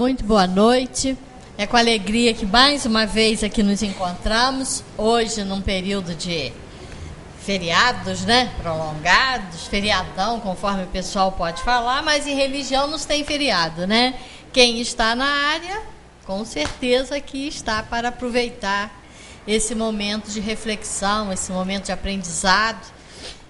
Muito boa noite. É com alegria que mais uma vez aqui nos encontramos, hoje num período de feriados, né? Prolongados, feriadão, conforme o pessoal pode falar, mas em religião não tem feriado, né? Quem está na área, com certeza aqui está para aproveitar esse momento de reflexão, esse momento de aprendizado,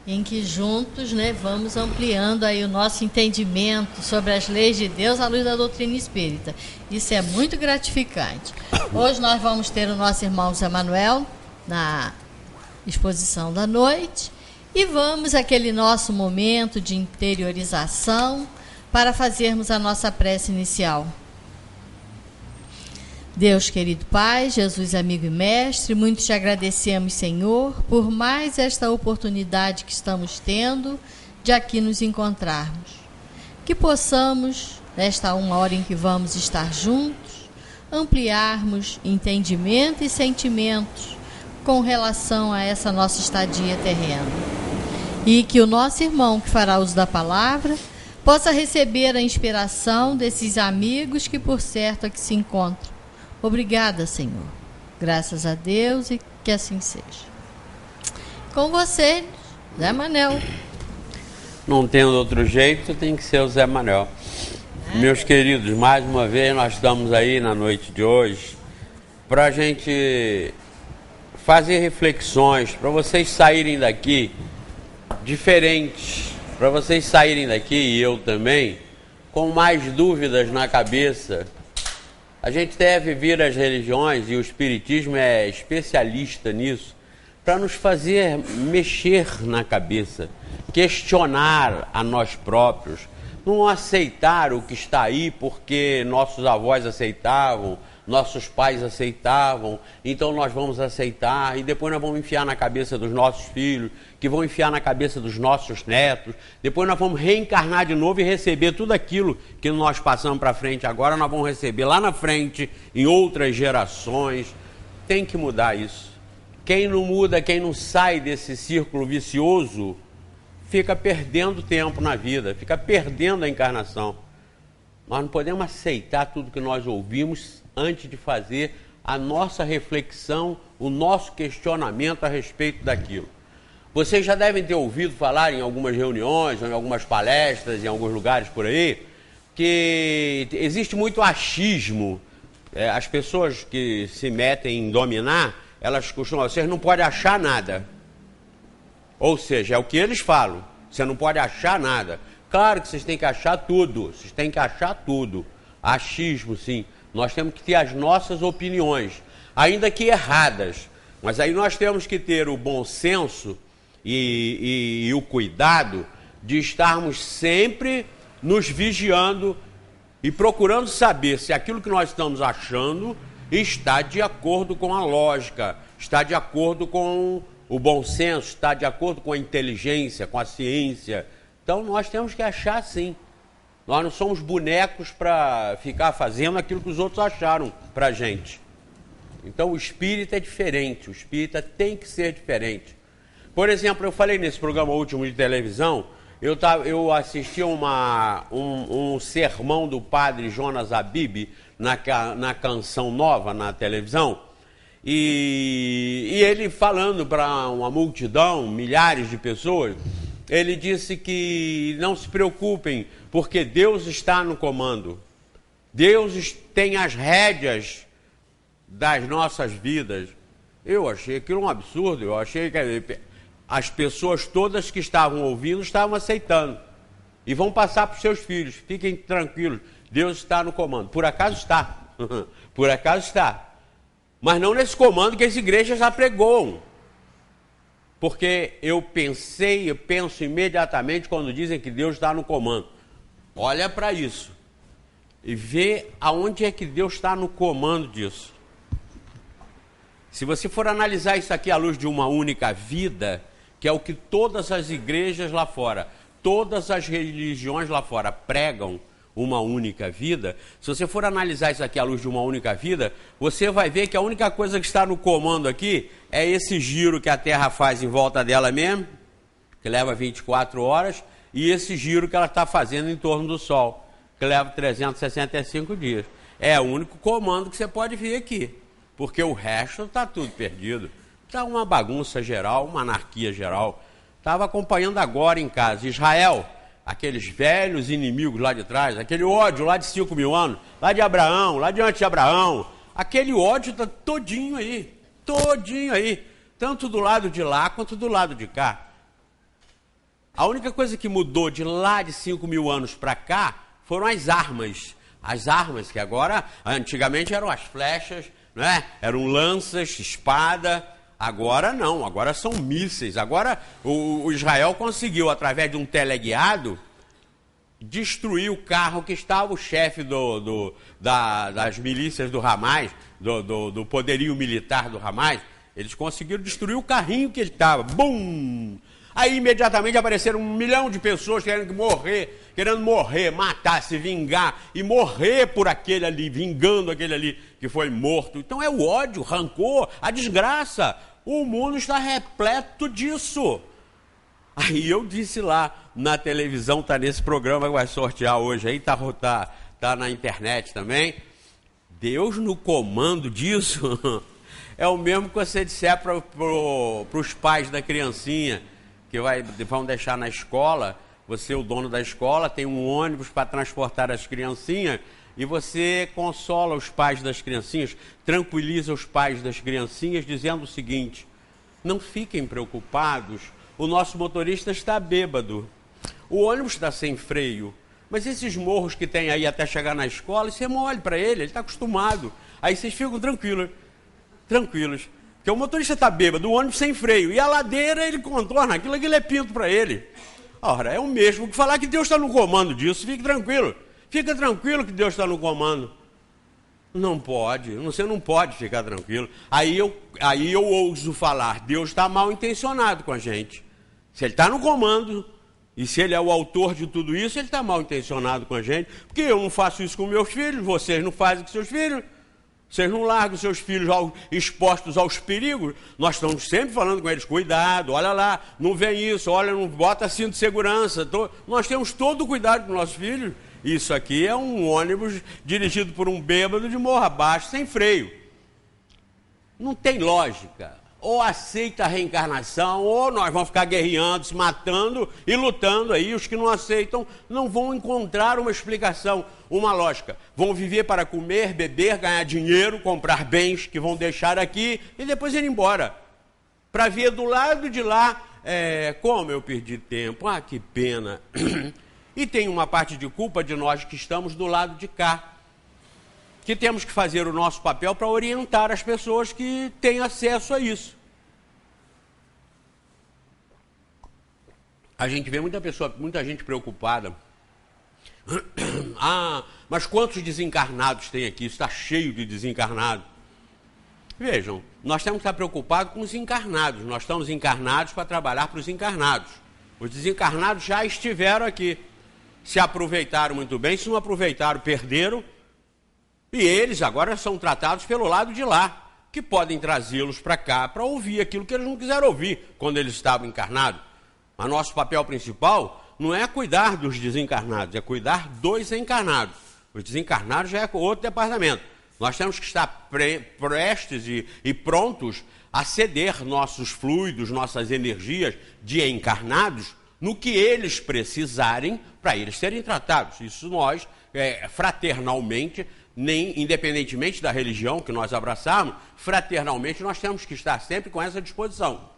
em que juntos, né, vamos ampliando aí o nosso entendimento sobre as leis de Deus à luz da doutrina espírita. Isso é muito gratificante. Hoje nós vamos ter o nosso irmão Zé Manuel na exposição da noite e vamos àquele nosso momento de interiorização para fazermos a nossa prece inicial. Deus querido Pai, Jesus amigo e mestre, muito te agradecemos, Senhor, por mais esta oportunidade que estamos tendo de aqui nos encontrarmos. Que possamos, nesta uma hora em que vamos estar juntos, ampliarmos entendimento e sentimentos com relação a essa nossa estadia terrena. E que o nosso irmão que fará uso da palavra possa receber a inspiração desses amigos que por certo aqui se encontram. Obrigada, Senhor. Graças a Deus e que assim seja. Com você, Zé Manuel. Não tendo outro jeito, tem que ser o Zé Manuel. Meus queridos, mais uma vez nós estamos aí na noite de hoje para a gente fazer reflexões, para vocês saírem daqui diferentes, para vocês saírem daqui, e eu também, com mais dúvidas na cabeça. A gente deve vir às religiões, e o Espiritismo é especialista nisso, para nos fazer mexer na cabeça, questionar a nós próprios, não aceitar o que está aí porque nossos avós aceitavam, nossos pais aceitavam, então nós vamos aceitar, e depois nós vamos enfiar na cabeça dos nossos filhos, que vão enfiar na cabeça dos nossos netos, depois nós vamos reencarnar de novo e receber tudo aquilo que nós passamos para frente agora, nós vamos receber lá na frente, em outras gerações. Tem que mudar isso. Quem não muda, quem não sai desse círculo vicioso, fica perdendo tempo na vida, fica perdendo a encarnação. Nós não podemos aceitar tudo que nós ouvimos antes de fazer a nossa reflexão, o nosso questionamento a respeito daquilo. Vocês já devem ter ouvido falar em algumas reuniões, em algumas palestras, em alguns lugares por aí, que existe muito achismo. As pessoas que se metem em dominar, elas costumam, vocês não podem achar nada. Ou seja, é o que eles falam, você não pode achar nada. Claro que vocês têm que achar tudo, vocês têm que achar tudo. Achismo, sim. Nós temos que ter as nossas opiniões, ainda que erradas. Mas aí nós temos que ter o bom senso e o cuidado de estarmos sempre nos vigiando e procurando saber se aquilo que nós estamos achando está de acordo com a lógica, está de acordo com o bom senso, está de acordo com a inteligência, com a ciência. Então nós temos que achar sim. Nós não somos bonecos para ficar fazendo aquilo que os outros acharam para a gente. Então o espírita é diferente, o espírita tem que ser diferente. Por exemplo, eu falei nesse programa último de televisão, eu assisti um sermão do padre Jonas Abib na Canção Nova, na televisão, e ele falando para uma multidão, milhares de pessoas, ele disse que não se preocupem, porque Deus está no comando. Deus tem as rédeas das nossas vidas. Eu achei aquilo um absurdo, eu achei que as pessoas todas que estavam ouvindo estavam aceitando. E vão passar para os seus filhos, fiquem tranquilos, Deus está no comando. Por acaso está, por acaso está. Mas não nesse comando que essa igreja já pregou. Porque eu penso imediatamente quando dizem que Deus está no comando. Olha para isso e vê aonde é que Deus está no comando disso. Se você for analisar isso aqui à luz de uma única vida, que é o que todas as igrejas lá fora, todas as religiões lá fora pregam, uma única vida, se você for analisar isso aqui à luz de uma única vida, você vai ver que a única coisa que está no comando aqui é esse giro que a Terra faz em volta dela mesmo, que leva 24 horas, e esse giro que ela está fazendo em torno do Sol, que leva 365 dias. É o único comando que você pode vir aqui, porque o resto está tudo perdido. Está uma bagunça geral, uma anarquia geral. Estava acompanhando agora em casa Israel, aqueles velhos inimigos lá de trás, aquele ódio lá de 5 mil anos, lá de Abraão, lá de antes de Abraão. Aquele ódio está todinho aí, tanto do lado de lá quanto do lado de cá. A única coisa que mudou de lá de 5 mil anos para cá foram as armas. As armas que agora, antigamente eram as flechas, né? Eram lanças, espada. Agora não, agora são mísseis. Agora o Israel conseguiu, através de um teleguiado, destruir o carro que estava o chefe das milícias do Hamas, do poderio militar do Hamas. Eles conseguiram destruir o carrinho que ele estava. Bum! Aí imediatamente apareceram 1 milhão de pessoas querendo morrer, matar, se vingar e morrer por aquele ali, vingando aquele ali que foi morto. Então é o ódio, o rancor, a desgraça. O mundo está repleto disso. Aí eu disse lá na televisão, está nesse programa que vai sortear hoje, aí tá na internet também. Deus no comando disso é o mesmo que você disser para os pais da criancinha que vão deixar na escola. Você, o dono da escola, tem um ônibus para transportar as criancinhas e você consola os pais das criancinhas, tranquiliza os pais das criancinhas dizendo o seguinte: não fiquem preocupados, o nosso motorista está bêbado, o ônibus está sem freio, mas esses morros que tem aí até chegar na escola, isso é mole para ele está acostumado. Aí vocês ficam tranquilos. Porque o motorista está bêbado, o ônibus sem freio, e a ladeira ele contorna, aquilo é pinto para ele. Ora, é o mesmo que falar que Deus está no comando disso. Fique tranquilo que Deus está no comando. Não pode, você não pode ficar tranquilo. Aí eu ouso falar, Deus está mal intencionado com a gente. Se Ele está no comando, e se Ele é o autor de tudo isso, Ele está mal intencionado com a gente. Porque eu não faço isso com meus filhos, vocês não fazem com seus filhos. Vocês não largam seus filhos expostos aos perigos. Nós estamos sempre falando com eles, cuidado, olha lá, não vem isso, olha, não bota cinto de segurança. Nós temos todo o cuidado com nossos filhos. Isso aqui é um ônibus dirigido por um bêbado de morro abaixo, sem freio. Não tem lógica. Ou aceita a reencarnação, ou nós vamos ficar guerreando, se matando e lutando aí. Os que não aceitam não vão encontrar uma explicação, uma lógica. Vão viver para comer, beber, ganhar dinheiro, comprar bens que vão deixar aqui e depois ir embora. Para ver do lado de lá, como eu perdi tempo, que pena. E tem uma parte de culpa de nós que estamos do lado de cá, que temos que fazer o nosso papel para orientar as pessoas que têm acesso a isso. A gente vê muita gente preocupada. Mas quantos desencarnados tem aqui? Está cheio de desencarnados. Vejam, nós temos que estar preocupados com os encarnados. Nós estamos encarnados para trabalhar para os encarnados. Os desencarnados já estiveram aqui. Se aproveitaram muito bem, se não aproveitaram, perderam. E eles agora são tratados pelo lado de lá, que podem trazê-los para cá para ouvir aquilo que eles não quiseram ouvir quando eles estavam encarnados. Mas nosso papel principal não é cuidar dos desencarnados, é cuidar dos encarnados. Os desencarnados já é outro departamento. Nós temos que estar prestes e prontos a ceder nossos fluidos, nossas energias de encarnados no que eles precisarem para eles serem tratados. Isso nós, fraternalmente, independentemente da religião que nós abraçarmos, fraternalmente nós temos que estar sempre com essa disposição,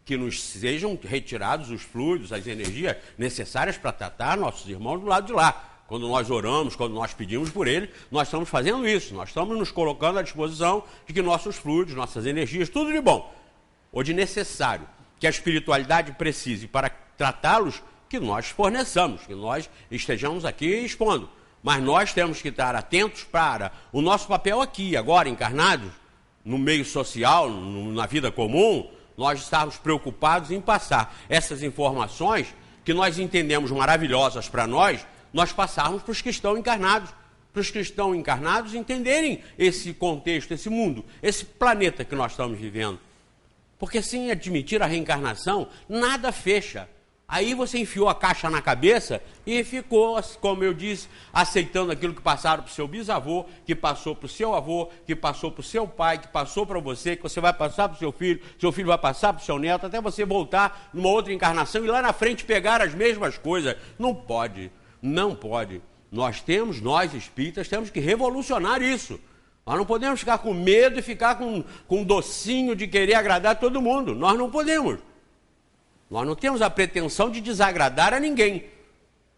que nos sejam retirados os fluidos, as energias necessárias para tratar nossos irmãos do lado de lá. Quando nós oramos, quando nós pedimos por eles, nós estamos fazendo isso, nós estamos nos colocando à disposição de que nossos fluidos, nossas energias, tudo de bom, ou de necessário, que a espiritualidade precise para tratá-los, que nós forneçamos, que nós estejamos aqui expondo. Mas nós temos que estar atentos para o nosso papel aqui, agora encarnados, no meio social, na vida comum, nós estarmos preocupados em passar essas informações que nós entendemos maravilhosas para nós passarmos para os que estão encarnados. Para os que estão encarnados entenderem esse contexto, esse mundo, esse planeta que nós estamos vivendo. Porque sem admitir a reencarnação, nada fecha. Aí você enfiou a caixa na cabeça e ficou, como eu disse, aceitando aquilo que passaram para o seu bisavô, que passou para o seu avô, que passou para o seu pai, que passou para você, que você vai passar para o seu filho vai passar para o seu neto, até você voltar numa outra encarnação e lá na frente pegar as mesmas coisas. Não pode, não pode. Nós espíritas, temos que revolucionar isso. Nós não podemos ficar com medo e ficar com um docinho de querer agradar todo mundo. Nós não podemos. Nós não temos a pretensão de desagradar a ninguém,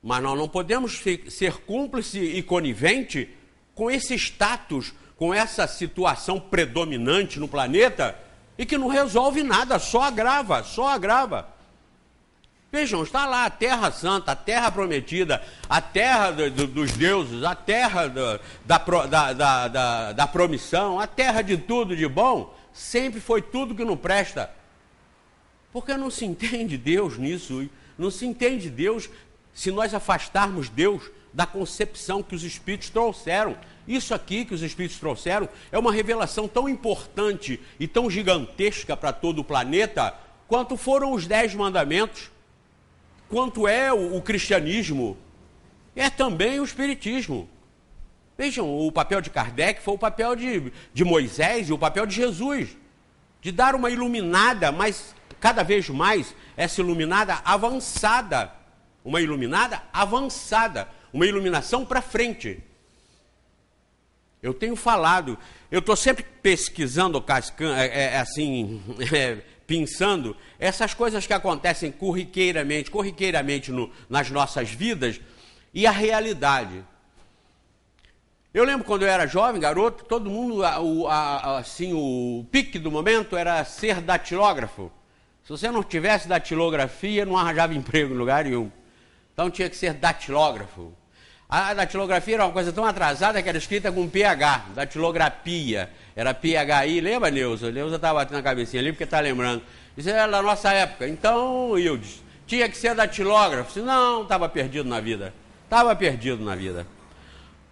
mas nós não podemos ser cúmplice e conivente com esse status, com essa situação predominante no planeta e que não resolve nada, só agrava, só agrava. Vejam, está lá a Terra Santa, a Terra Prometida, a Terra dos deuses, a Terra da promissão, a Terra de tudo de bom, sempre foi tudo que não presta. Porque não se entende Deus nisso, não se entende Deus se nós afastarmos Deus da concepção que os Espíritos trouxeram. Isso aqui que os Espíritos trouxeram é uma revelação tão importante e tão gigantesca para todo o planeta, quanto foram os 10 mandamentos, quanto é o cristianismo, é também o espiritismo. Vejam, o papel de Kardec foi o papel de Moisés e o papel de Jesus, de dar uma iluminada, mas cada vez mais essa iluminada avançada, uma iluminação para frente. Eu tenho falado, eu estou sempre pesquisando, pensando essas coisas que acontecem corriqueiramente nas nossas vidas e a realidade. Eu lembro quando eu era jovem, garoto, todo mundo, o pique do momento era ser datilógrafo. Se você não tivesse datilografia, não arranjava emprego em lugar nenhum. Então tinha que ser datilógrafo. A datilografia era uma coisa tão atrasada que era escrita com PH, datilografia. Era PHI, lembra, Neuza? Neuza estava batendo a cabecinha ali porque está lembrando. Isso era da nossa época. Então, Ildes, tinha que ser datilógrafo. Senão, estava perdido na vida.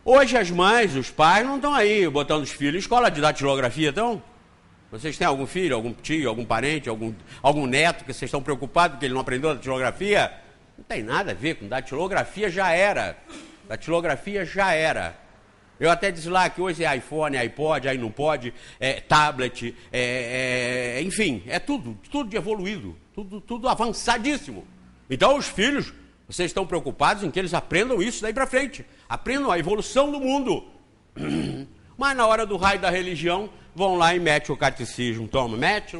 Hoje as mães, os pais não estão aí botando os filhos em escola de datilografia, então... Vocês têm algum filho, algum tio, algum parente, algum neto que vocês estão preocupados porque ele não aprendeu datilografia? Não tem nada a ver com datilografia, já era. Datilografia já era. Eu até disse lá que hoje é iPhone, iPod, aí não pode, tablet, enfim, é tudo de evoluído, tudo avançadíssimo. Então os filhos, vocês estão preocupados em que eles aprendam isso daí para frente, aprendam a evolução do mundo. Mas na hora do raio da religião, vão lá e mete o catecismo. Toma, mete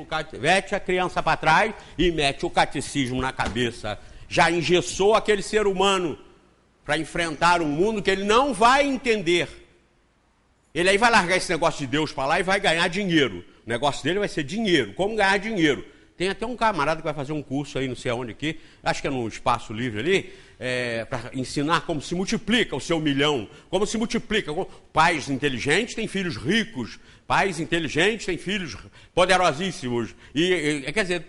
a criança para trás e mete o catecismo na cabeça. Já engessou aquele ser humano para enfrentar um mundo que ele não vai entender. Ele aí vai largar esse negócio de Deus para lá e vai ganhar dinheiro. O negócio dele vai ser dinheiro. Como ganhar dinheiro? Tem até um camarada que vai fazer um curso aí, não sei aonde aqui, acho que é no Espaço Livre ali, para ensinar como se multiplica o seu 1 milhão, como se multiplica. Pais inteligentes têm filhos ricos, pais inteligentes têm filhos poderosíssimos. Quer dizer,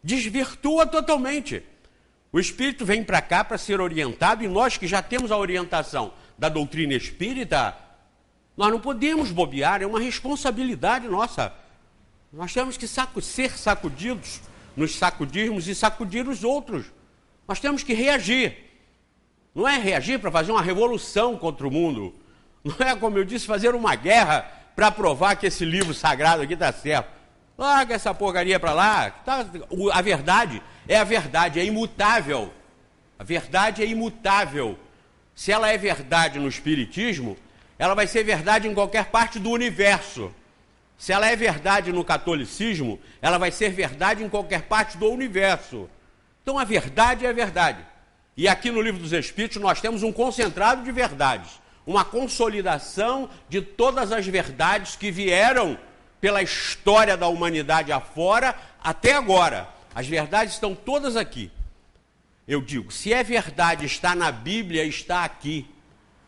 desvirtua totalmente. O espírito vem para cá para ser orientado e nós que já temos a orientação da doutrina espírita, nós não podemos bobear, é uma responsabilidade nossa. Nós temos que ser sacudidos, nos sacudirmos e sacudir os outros. Nós temos que reagir. Não é reagir para fazer uma revolução contra o mundo. Não é, como eu disse, fazer uma guerra para provar que esse livro sagrado aqui está certo. Larga essa porcaria para lá. A verdade, é imutável. A verdade é imutável. Se ela é verdade no Espiritismo, ela vai ser verdade em qualquer parte do universo. Se ela é verdade no catolicismo, ela vai ser verdade em qualquer parte do universo. Então a verdade é a verdade. E aqui no Livro dos Espíritos nós temos um concentrado de verdades, uma consolidação de todas as verdades que vieram pela história da humanidade afora até agora. As verdades estão todas aqui. Eu digo, se é verdade está na Bíblia, está aqui.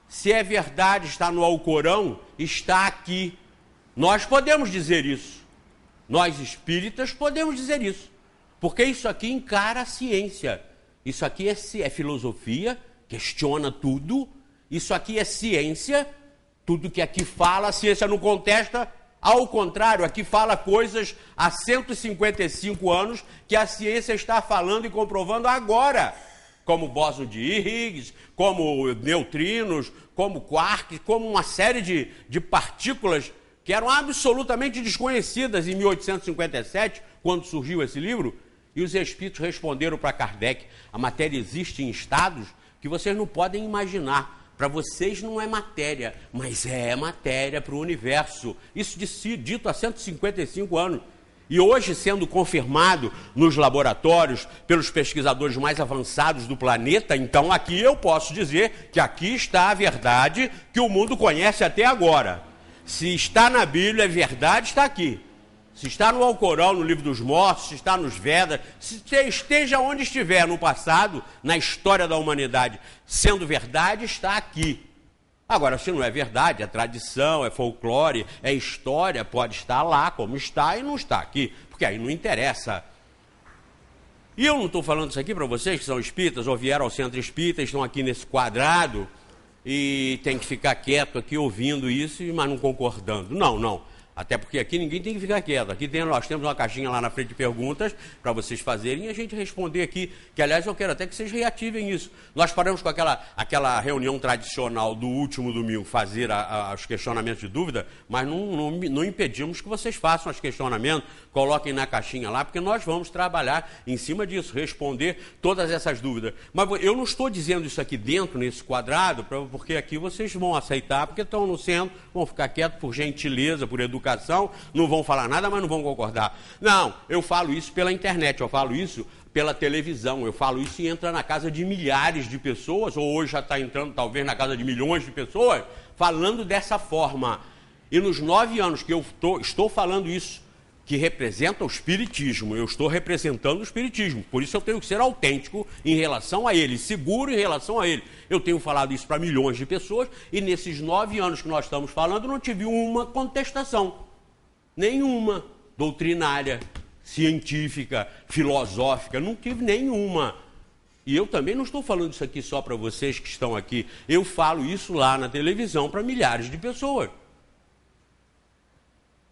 Se é verdade está no Alcorão, está aqui. Nós podemos dizer isso. Nós espíritas podemos dizer isso. Porque isso aqui encara a ciência. Isso aqui é filosofia, questiona tudo. Isso aqui é ciência. Tudo que aqui fala, a ciência não contesta. Ao contrário, aqui fala coisas há 155 anos que a ciência está falando e comprovando agora, como bóson de Higgs, como neutrinos, como quarks, como uma série de partículas que eram absolutamente desconhecidas em 1857, quando surgiu esse livro, e os espíritos responderam para Kardec: a matéria existe em estados que vocês não podem imaginar. Para vocês não é matéria, mas é matéria para o universo. Isso dito há 155 anos. E hoje, sendo confirmado nos laboratórios pelos pesquisadores mais avançados do planeta, então aqui eu posso dizer que aqui está a verdade que o mundo conhece até agora. Se está na Bíblia, é verdade, está aqui. Se está no Alcorão, no Livro dos Mortos, se está nos Vedas, se esteja onde estiver no passado, na história da humanidade, sendo verdade, está aqui. Agora, se não é verdade, é tradição, é folclore, é história, pode estar lá como está e não está aqui, porque aí não interessa. E eu não estou falando isso aqui para vocês que são espíritas ou vieram ao centro espírita, estão aqui nesse quadrado e tem que ficar quieto aqui ouvindo isso, mas não concordando. Não. Até porque aqui ninguém tem que ficar quieto. Aqui nós temos uma caixinha lá na frente de perguntas para vocês fazerem e a gente responder aqui. Que, aliás, eu quero até que vocês reativem isso. Nós paramos com aquela reunião tradicional do último domingo, fazer os questionamentos de dúvida, mas não impedimos que vocês façam os questionamentos, coloquem na caixinha lá, porque nós vamos trabalhar em cima disso, responder todas essas dúvidas. Mas eu não estou dizendo isso aqui dentro, nesse quadrado, porque aqui vocês vão aceitar, porque estão no centro, vão ficar quietos por gentileza, por educação, não vão falar nada, mas não vão concordar. Não, eu falo isso pela internet, eu falo isso pela televisão, eu falo isso e entra na casa de milhares de pessoas, ou hoje já está entrando talvez na casa de milhões de pessoas, falando dessa forma. E nos 9 anos que eu estou falando isso, que representa o espiritismo, eu estou representando o espiritismo, por isso eu tenho que ser autêntico em relação a ele, seguro em relação a ele. Eu tenho falado isso para milhões de pessoas e nesses 9 anos que nós estamos falando não tive uma contestação, nenhuma, doutrinária, científica, filosófica, não tive nenhuma. E eu também não estou falando isso aqui só para vocês que estão aqui, eu falo isso lá na televisão para milhares de pessoas.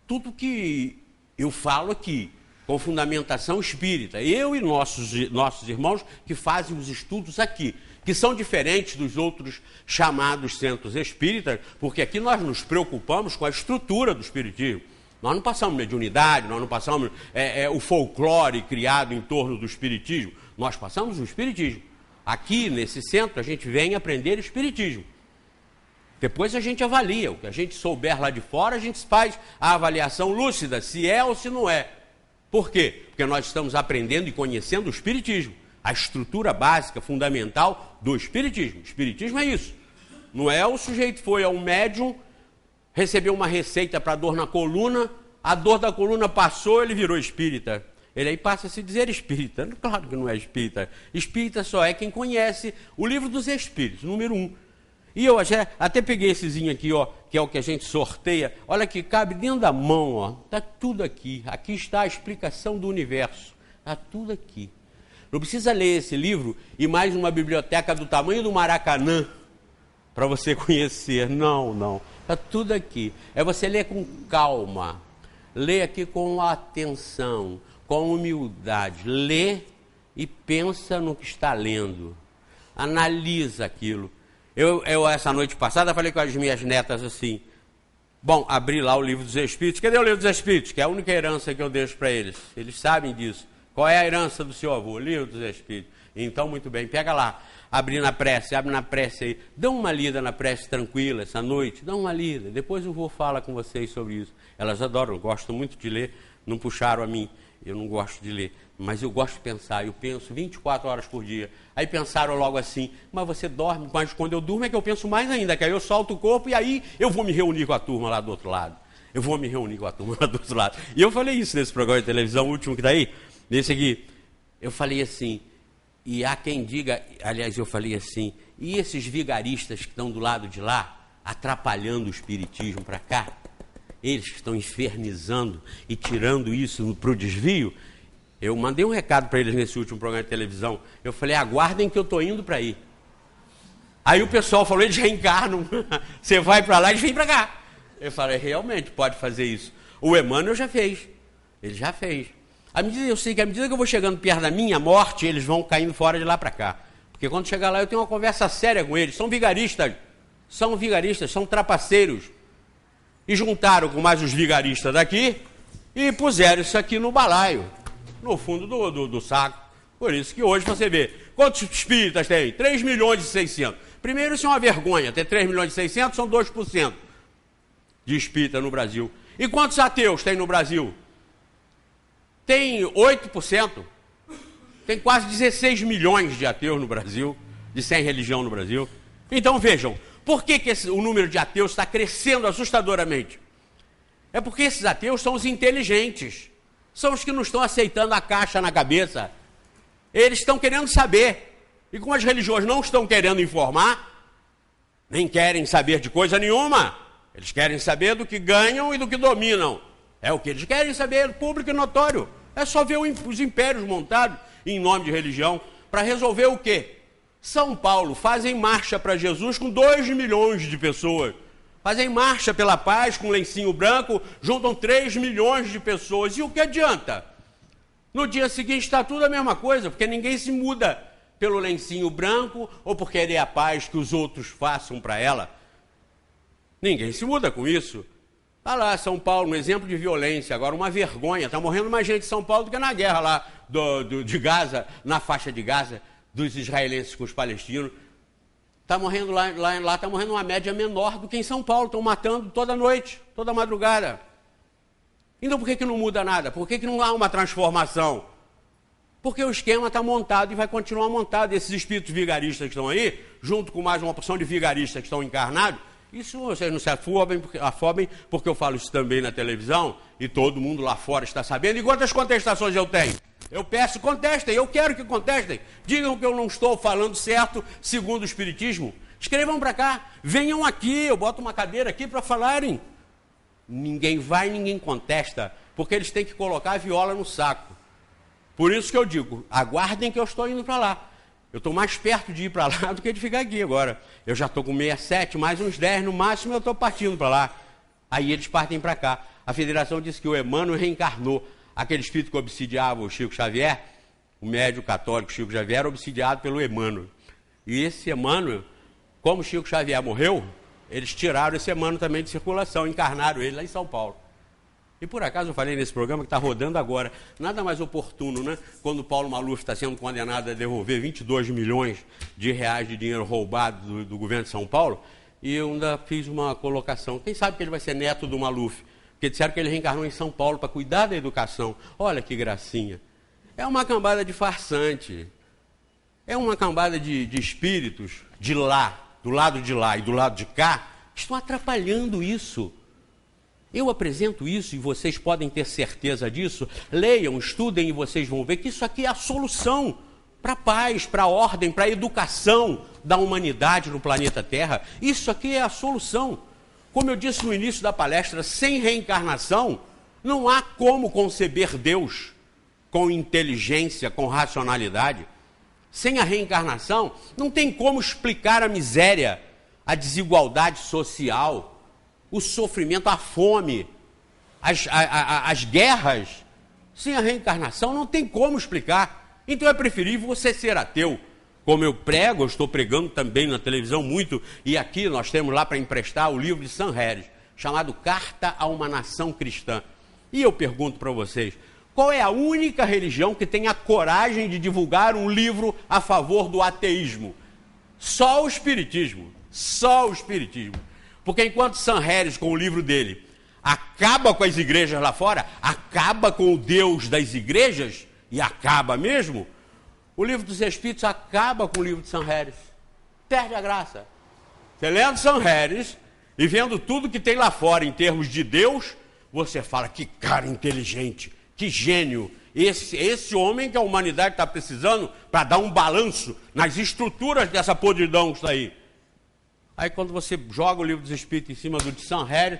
Tudo que eu falo aqui, com fundamentação espírita, eu e nossos irmãos que fazem os estudos aqui, que são diferentes dos outros chamados centros espíritas, porque aqui nós nos preocupamos com a estrutura do espiritismo. Nós não passamos mediunidade, nós não passamos o folclore criado em torno do espiritismo, nós passamos o espiritismo. Aqui, nesse centro, a gente vem aprender espiritismo. Depois a gente avalia, o que a gente souber lá de fora, a gente faz a avaliação lúcida, se é ou se não é. Por quê? Porque nós estamos aprendendo e conhecendo o espiritismo, a estrutura básica, fundamental do espiritismo. O espiritismo é isso. Não é o sujeito foi a um médium, recebeu uma receita para dor na coluna, a dor da coluna passou, ele virou espírita. Ele aí passa a se dizer espírita. Claro que não é espírita. Espírita só é quem conhece o livro dos espíritos, número 1. E eu até peguei essezinho aqui, ó, que é o que a gente sorteia. Olha que cabe dentro da mão, ó. Está tudo aqui. Aqui está a explicação do universo. Está tudo aqui. Não precisa ler esse livro e mais uma biblioteca do tamanho do Maracanã para você conhecer. Não. Está tudo aqui. É você ler com calma. Lê aqui com atenção, com humildade. Lê e pensa no que está lendo. Analisa aquilo. Eu, essa noite passada, falei com as minhas netas assim, bom, abri lá o livro dos Espíritos. Cadê o livro dos Espíritos? Que é a única herança que eu deixo para eles. Eles sabem disso. Qual é a herança do seu avô? O livro dos Espíritos. Então, muito bem, pega lá. Abre na prece aí. Dá uma lida na prece tranquila essa noite. Dá uma lida. Depois eu vou falar com vocês sobre isso. Elas adoram, gostam muito de ler. Não puxaram a mim. Eu não gosto de ler, mas eu gosto de pensar, eu penso 24 horas por dia. Aí pensaram logo assim, mas você dorme, mas quando eu durmo é que eu penso mais ainda, que aí eu solto o corpo e aí eu vou me reunir com a turma lá do outro lado. E eu falei isso nesse programa de televisão, o último que está aí, nesse aqui. Eu falei assim, e há quem diga, aliás, eu falei assim, e esses vigaristas que estão do lado de lá, atrapalhando o espiritismo para cá? Eles que estão infernizando e tirando isso para o desvio, eu mandei um recado para eles nesse último programa de televisão. Eu falei, aguardem que eu estou indo para aí. Aí o pessoal falou, eles reencarnam. Você vai para lá, eles vêm para cá. Eu falei, realmente pode fazer isso. O Emmanuel já fez. Ele já fez. Eu sei que à medida que eu vou chegando perto da minha morte, eles vão caindo fora de lá para cá. Porque quando chegar lá eu tenho uma conversa séria com eles. São vigaristas, são trapaceiros. E juntaram com mais os vigaristas daqui e puseram isso aqui no balaio, no fundo do saco. Por isso que hoje você vê, quantos espíritas tem? 3 milhões e 600. Primeiro, isso é uma vergonha, ter 3 milhões e 600 são 2% de espírita no Brasil. E quantos ateus tem no Brasil? Tem 8%. Tem quase 16 milhões de ateus no Brasil, de sem religião no Brasil. Então vejam, por que o número de ateus está crescendo assustadoramente? É porque esses ateus são os inteligentes, são os que não estão aceitando a caixa na cabeça. Eles estão querendo saber. E como as religiões não estão querendo informar, nem querem saber de coisa nenhuma, eles querem saber do que ganham e do que dominam. É o que eles querem saber, público e notório. É só ver os impérios montados em nome de religião para resolver o quê? São Paulo fazem marcha para Jesus com 2 milhões de pessoas. Fazem marcha pela paz com lencinho branco, juntam 3 milhões de pessoas. E o que adianta? No dia seguinte está tudo a mesma coisa, porque ninguém se muda pelo lencinho branco ou por querer a paz que os outros façam para ela. Ninguém se muda com isso. Está lá, São Paulo, um exemplo de violência, agora uma vergonha. Está morrendo mais gente em São Paulo do que na guerra lá de Gaza, na faixa de Gaza, dos israelenses com os palestinos. Está morrendo lá está morrendo uma média menor do que em São Paulo. Estão matando toda noite, toda madrugada. Então por que não muda nada? Por que não há uma transformação? Porque o esquema está montado e vai continuar montado. Esses espíritos vigaristas que estão aí, junto com mais uma porção de vigaristas que estão encarnados, isso vocês não se afobem, porque eu falo isso também na televisão e todo mundo lá fora está sabendo. E quantas contestações eu tenho? Eu peço, contestem, eu quero que contestem. Digam que eu não estou falando certo segundo o Espiritismo. Escrevam para cá, venham aqui, eu boto uma cadeira aqui para falarem. Ninguém vai, ninguém contesta, porque eles têm que colocar a viola no saco. Por isso que eu digo, aguardem que eu estou indo para lá. Eu estou mais perto de ir para lá do que de ficar aqui agora. Eu já estou com 67, mais uns 10 no máximo, eu estou partindo para lá. Aí eles partem para cá. A federação disse que o Emmanuel reencarnou. Aquele espírito que obsidiava o Chico Xavier, o médium católico Chico Xavier, era obsidiado pelo Emmanuel. E esse Emmanuel, como o Chico Xavier morreu, eles tiraram esse Emmanuel também de circulação, encarnaram ele lá em São Paulo. E por acaso eu falei nesse programa que está rodando agora, nada mais oportuno, né? Quando o Paulo Maluf está sendo condenado a devolver 22 milhões de reais de dinheiro roubado do governo de São Paulo, e eu ainda fiz uma colocação. Quem sabe que ele vai ser neto do Maluf? Porque disseram que ele reencarnou em São Paulo para cuidar da educação. Olha que gracinha. É uma cambada de farsante. É uma cambada de espíritos de lá, do lado de lá e do lado de cá, que estão atrapalhando isso. Eu apresento isso e vocês podem ter certeza disso. Leiam, estudem e vocês vão ver que isso aqui é a solução para a paz, para a ordem, para a educação da humanidade no planeta Terra. Isso aqui é a solução. Como eu disse no início da palestra, sem reencarnação, não há como conceber Deus com inteligência, com racionalidade. Sem a reencarnação, não tem como explicar a miséria, a desigualdade social, o sofrimento, a fome, as guerras. Sem a reencarnação, não tem como explicar. Então é preferível você ser ateu. Como eu prego, eu estou pregando também na televisão muito, e aqui nós temos lá para emprestar o livro de Sanherres, chamado Carta a uma Nação Cristã. E eu pergunto para vocês, qual é a única religião que tem a coragem de divulgar um livro a favor do ateísmo? Só o Espiritismo. Só o Espiritismo. Porque enquanto Sanherres, com o livro dele, acaba com as igrejas lá fora, acaba com o Deus das igrejas, e acaba mesmo, o livro dos Espíritos acaba com o livro de Sanherres. Perde a graça. Você lendo Sanherres e vendo tudo que tem lá fora em termos de Deus, você fala, que cara inteligente, que gênio. Esse homem que a humanidade está precisando para dar um balanço nas estruturas dessa podridão que está aí. Aí quando você joga o livro dos Espíritos em cima do de Sanherres,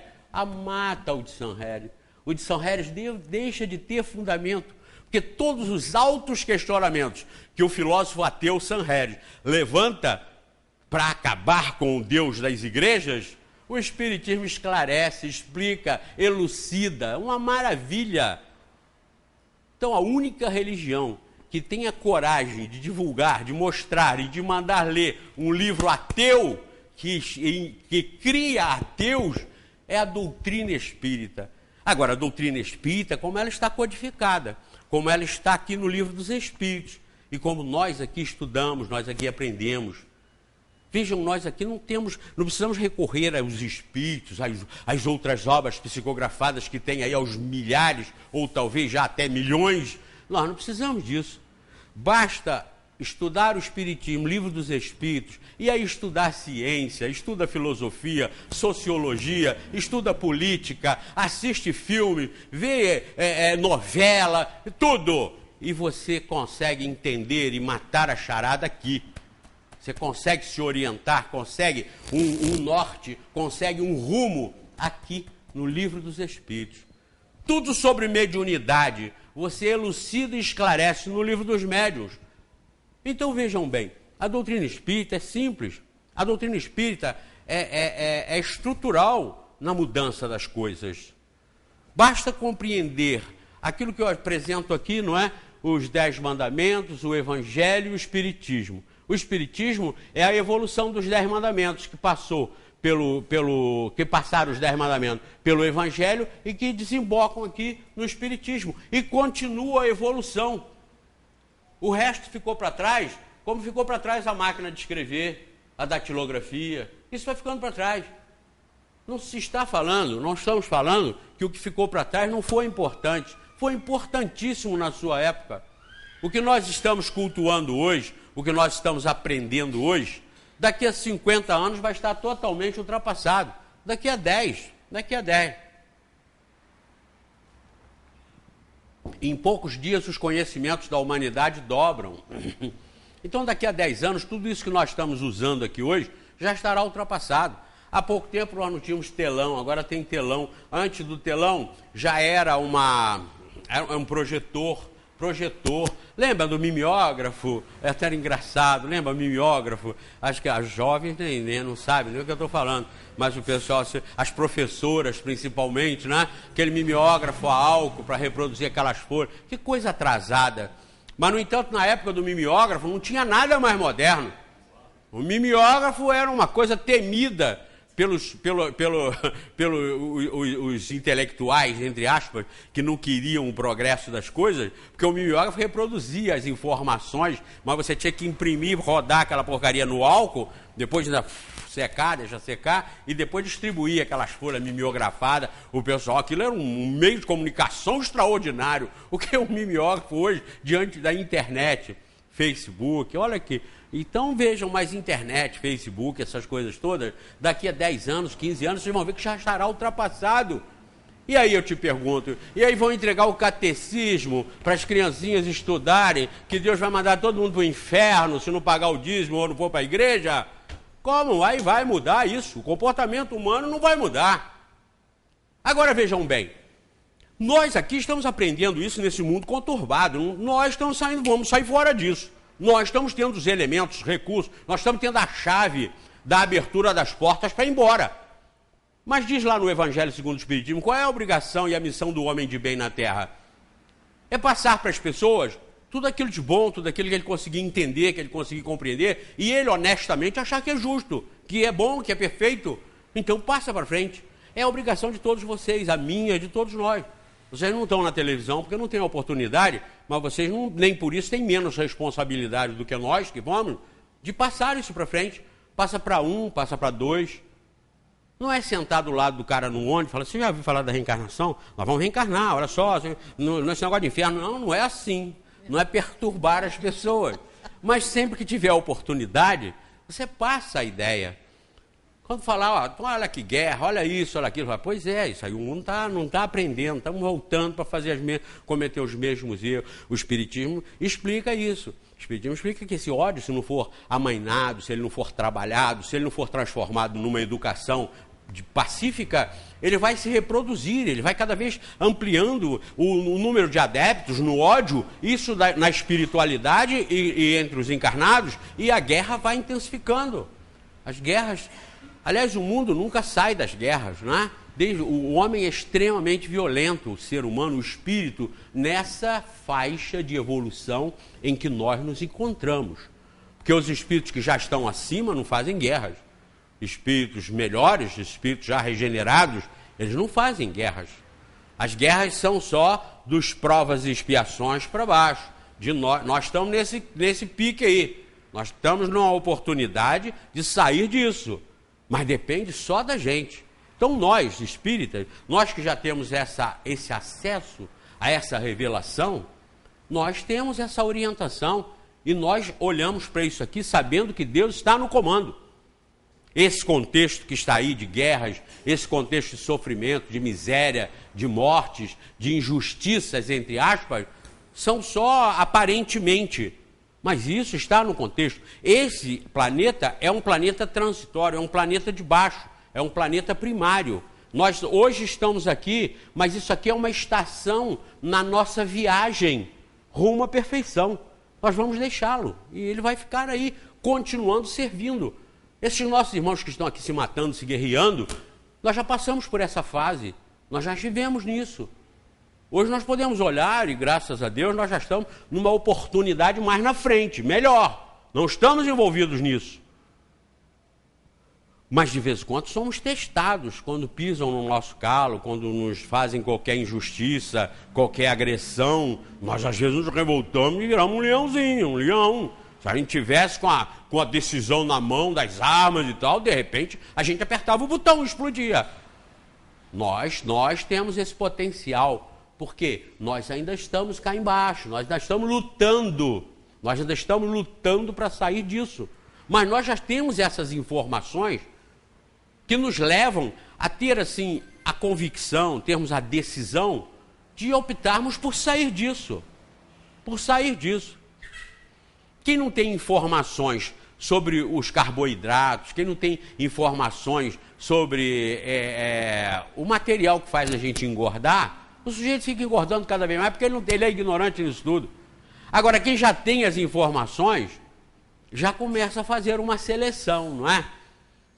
mata o de Sanherres. O de Sanherres deixa de ter fundamento. Porque todos os altos questionamentos que o filósofo ateu Sanherres levanta para acabar com o Deus das igrejas, O Espiritismo esclarece, explica, elucida, uma maravilha. Então, a única religião que tenha coragem de divulgar, de mostrar e de mandar ler um livro ateu, que cria ateus, é a doutrina espírita. Agora, a doutrina espírita, como ela está codificada, como ela está aqui no Livro dos Espíritos, e como nós aqui estudamos, nós aqui aprendemos. Vejam, nós aqui não precisamos recorrer aos espíritos, às outras obras psicografadas que tem aí aos milhares, ou talvez já até milhões. Nós não precisamos disso. Basta estudar o Espiritismo, Livro dos Espíritos, e aí estudar ciência, estuda filosofia, sociologia, estuda política, assiste filme, vê novela, tudo. E você consegue entender e matar a charada aqui. Você consegue se orientar, consegue um norte, consegue um rumo aqui no Livro dos Espíritos. Tudo sobre mediunidade você elucida e esclarece no Livro dos Médiuns. Então vejam bem, a doutrina espírita é simples. A doutrina espírita é estrutural na mudança das coisas. Basta compreender aquilo que eu apresento aqui, não é? Os 10 mandamentos, o Evangelho e o Espiritismo. O Espiritismo é a evolução dos 10 mandamentos que passaram os 10 mandamentos pelo Evangelho e que desembocam aqui no Espiritismo. E continua a evolução. O resto ficou para trás, como ficou para trás a máquina de escrever, a datilografia. Isso vai ficando para trás. Não estamos falando que o que ficou para trás não foi importante. Foi importantíssimo na sua época. O que nós estamos cultuando hoje, o que nós estamos aprendendo hoje, daqui a 50 anos vai estar totalmente ultrapassado. Daqui a 10. Em poucos dias os conhecimentos da humanidade dobram. Então daqui a 10 anos, tudo isso que nós estamos usando aqui hoje já estará ultrapassado. Há pouco tempo nós não tínhamos telão, agora tem telão. Antes do telão já era um projetor. Lembra do mimeógrafo? É até engraçado, lembra do mimeógrafo? Acho que as jovens nem não sabem nem o que eu estou falando, mas o pessoal, as professoras principalmente, né? Aquele mimeógrafo a álcool para reproduzir aquelas folhas, que coisa atrasada. Mas, no entanto, na época do mimeógrafo não tinha nada mais moderno. O mimeógrafo era uma coisa temida pelos intelectuais, entre aspas, que não queriam o progresso das coisas, porque o mimeógrafo reproduzia as informações, mas você tinha que imprimir, rodar aquela porcaria no álcool, depois de deixar secar, e depois distribuir aquelas folhas mimeografadas. O pessoal, aquilo era um meio de comunicação extraordinário. O que é um mimeógrafo hoje, diante da internet, Facebook, olha aqui. Então vejam, mais internet, Facebook, essas coisas todas, daqui a 10 anos, 15 anos, vocês vão ver que já estará ultrapassado. E aí eu te pergunto, e aí vão entregar o catecismo para as criancinhas estudarem, que Deus vai mandar todo mundo para o inferno se não pagar o dízimo ou não for para a igreja? Como? Aí vai mudar isso, o comportamento humano não vai mudar. Agora vejam bem, nós aqui estamos aprendendo isso nesse mundo conturbado, nós estamos vamos sair fora disso. Nós estamos tendo os elementos, os recursos, nós estamos tendo a chave da abertura das portas para ir embora. Mas diz lá no Evangelho segundo o Espiritismo, qual é a obrigação e a missão do homem de bem na Terra? É passar para as pessoas tudo aquilo de bom, tudo aquilo que ele conseguir entender, que ele conseguir compreender, e ele honestamente achar que é justo, que é bom, que é perfeito. Então passa para frente. É a obrigação de todos vocês, a minha, de todos nós. Vocês não estão na televisão porque não têm oportunidade, mas vocês nem por isso têm menos responsabilidade do que nós que vamos, de passar isso para frente. Passa para um, passa para dois. Não é sentar do lado do cara no ônibus e falar, você já ouviu falar da reencarnação? Nós vamos reencarnar, olha só, não é esse negócio de inferno. Não é assim. Não é perturbar as pessoas. Mas sempre que tiver a oportunidade, você passa a ideia. Quando falar, olha que guerra, olha isso, olha aquilo, fala, pois é, isso aí o mundo não está aprendendo, estamos voltando para cometer os mesmos erros. O Espiritismo explica isso. O Espiritismo explica que esse ódio, se não for amainado, se ele não for trabalhado, se ele não for transformado numa educação pacífica, ele vai se reproduzir, ele vai cada vez ampliando o número de adeptos no ódio, isso na espiritualidade e entre os encarnados, e a guerra vai intensificando. Aliás, o mundo nunca sai das guerras, né? O homem é extremamente violento, o ser humano, o espírito, nessa faixa de evolução em que nós nos encontramos. Porque os espíritos que já estão acima não fazem guerras. Espíritos melhores, espíritos já regenerados, eles não fazem guerras. As guerras são só dos provas e expiações para baixo. Nós estamos nesse pique aí. Nós estamos numa oportunidade de sair disso. Mas depende só da gente. Então nós, espíritas, nós que já temos esse acesso a essa revelação, nós temos essa orientação e nós olhamos para isso aqui sabendo que Deus está no comando. Esse contexto que está aí de guerras, esse contexto de sofrimento, de miséria, de mortes, de injustiças, entre aspas, são só aparentemente, mas isso está no contexto. Esse planeta é um planeta transitório, é um planeta de baixo, é um planeta primário. Nós hoje estamos aqui, mas isso aqui é uma estação na nossa viagem rumo à perfeição. Nós vamos deixá-lo e ele vai ficar aí, continuando servindo. Esses nossos irmãos que estão aqui se matando, se guerreando, nós já passamos por essa fase, nós já estivemos nisso. Hoje nós podemos olhar e, graças a Deus, nós já estamos numa oportunidade mais na frente, melhor. Não estamos envolvidos nisso. Mas, de vez em quando, somos testados quando pisam no nosso calo, quando nos fazem qualquer injustiça, qualquer agressão. Nós, às vezes, nos revoltamos e viramos um leãozinho, um leão. Se a gente tivesse com a decisão na mão das armas e tal, de repente, a gente apertava o botão e explodia. Nós temos esse potencial, porque nós ainda estamos cá embaixo, nós ainda estamos lutando para sair disso. Mas nós já temos essas informações que nos levam a ter, assim, a convicção, termos a decisão de optarmos por sair disso. Quem não tem informações sobre os carboidratos, quem não tem informações sobre o material que faz a gente engordar, o sujeito fica engordando cada vez mais porque ele é ignorante nisso tudo. Agora, quem já tem as informações, já começa a fazer uma seleção, não é?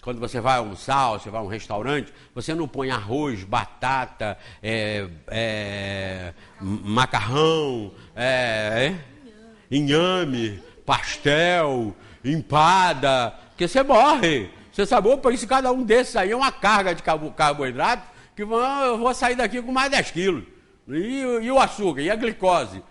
Quando você vai almoçar, você vai a um restaurante, você não põe arroz, batata, macarrão, inhame, pastel, empada, porque você morre. Você sabe, opa, isso cada um desses aí é uma carga de carboidrato, que eu vou sair daqui com mais 10 quilos. E o açúcar, e a glicose.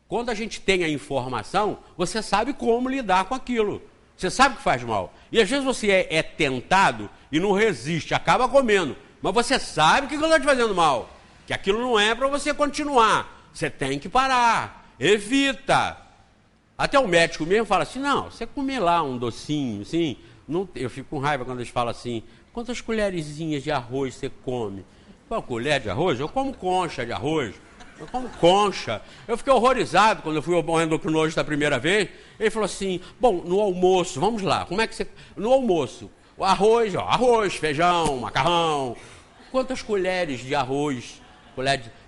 Quando a gente tem a informação, você sabe como lidar com aquilo. Você sabe que faz mal. E às vezes você é tentado e não resiste, acaba comendo. Mas você sabe que está te fazendo mal. Que aquilo não é para você continuar. Você tem que parar. Evita. Até o médico mesmo fala assim, não, você comer lá um docinho, assim, não, eu fico com raiva quando eles falam assim, quantas colherzinhas de arroz você come? Qual colher de arroz? Eu como concha de arroz. Eu como concha. Eu fiquei horrorizado quando eu fui ao endocrinologista a primeira vez. Ele falou assim, bom, no almoço, vamos lá, como é que você... No almoço, o arroz, arroz, feijão, macarrão. Quantas colheres de arroz?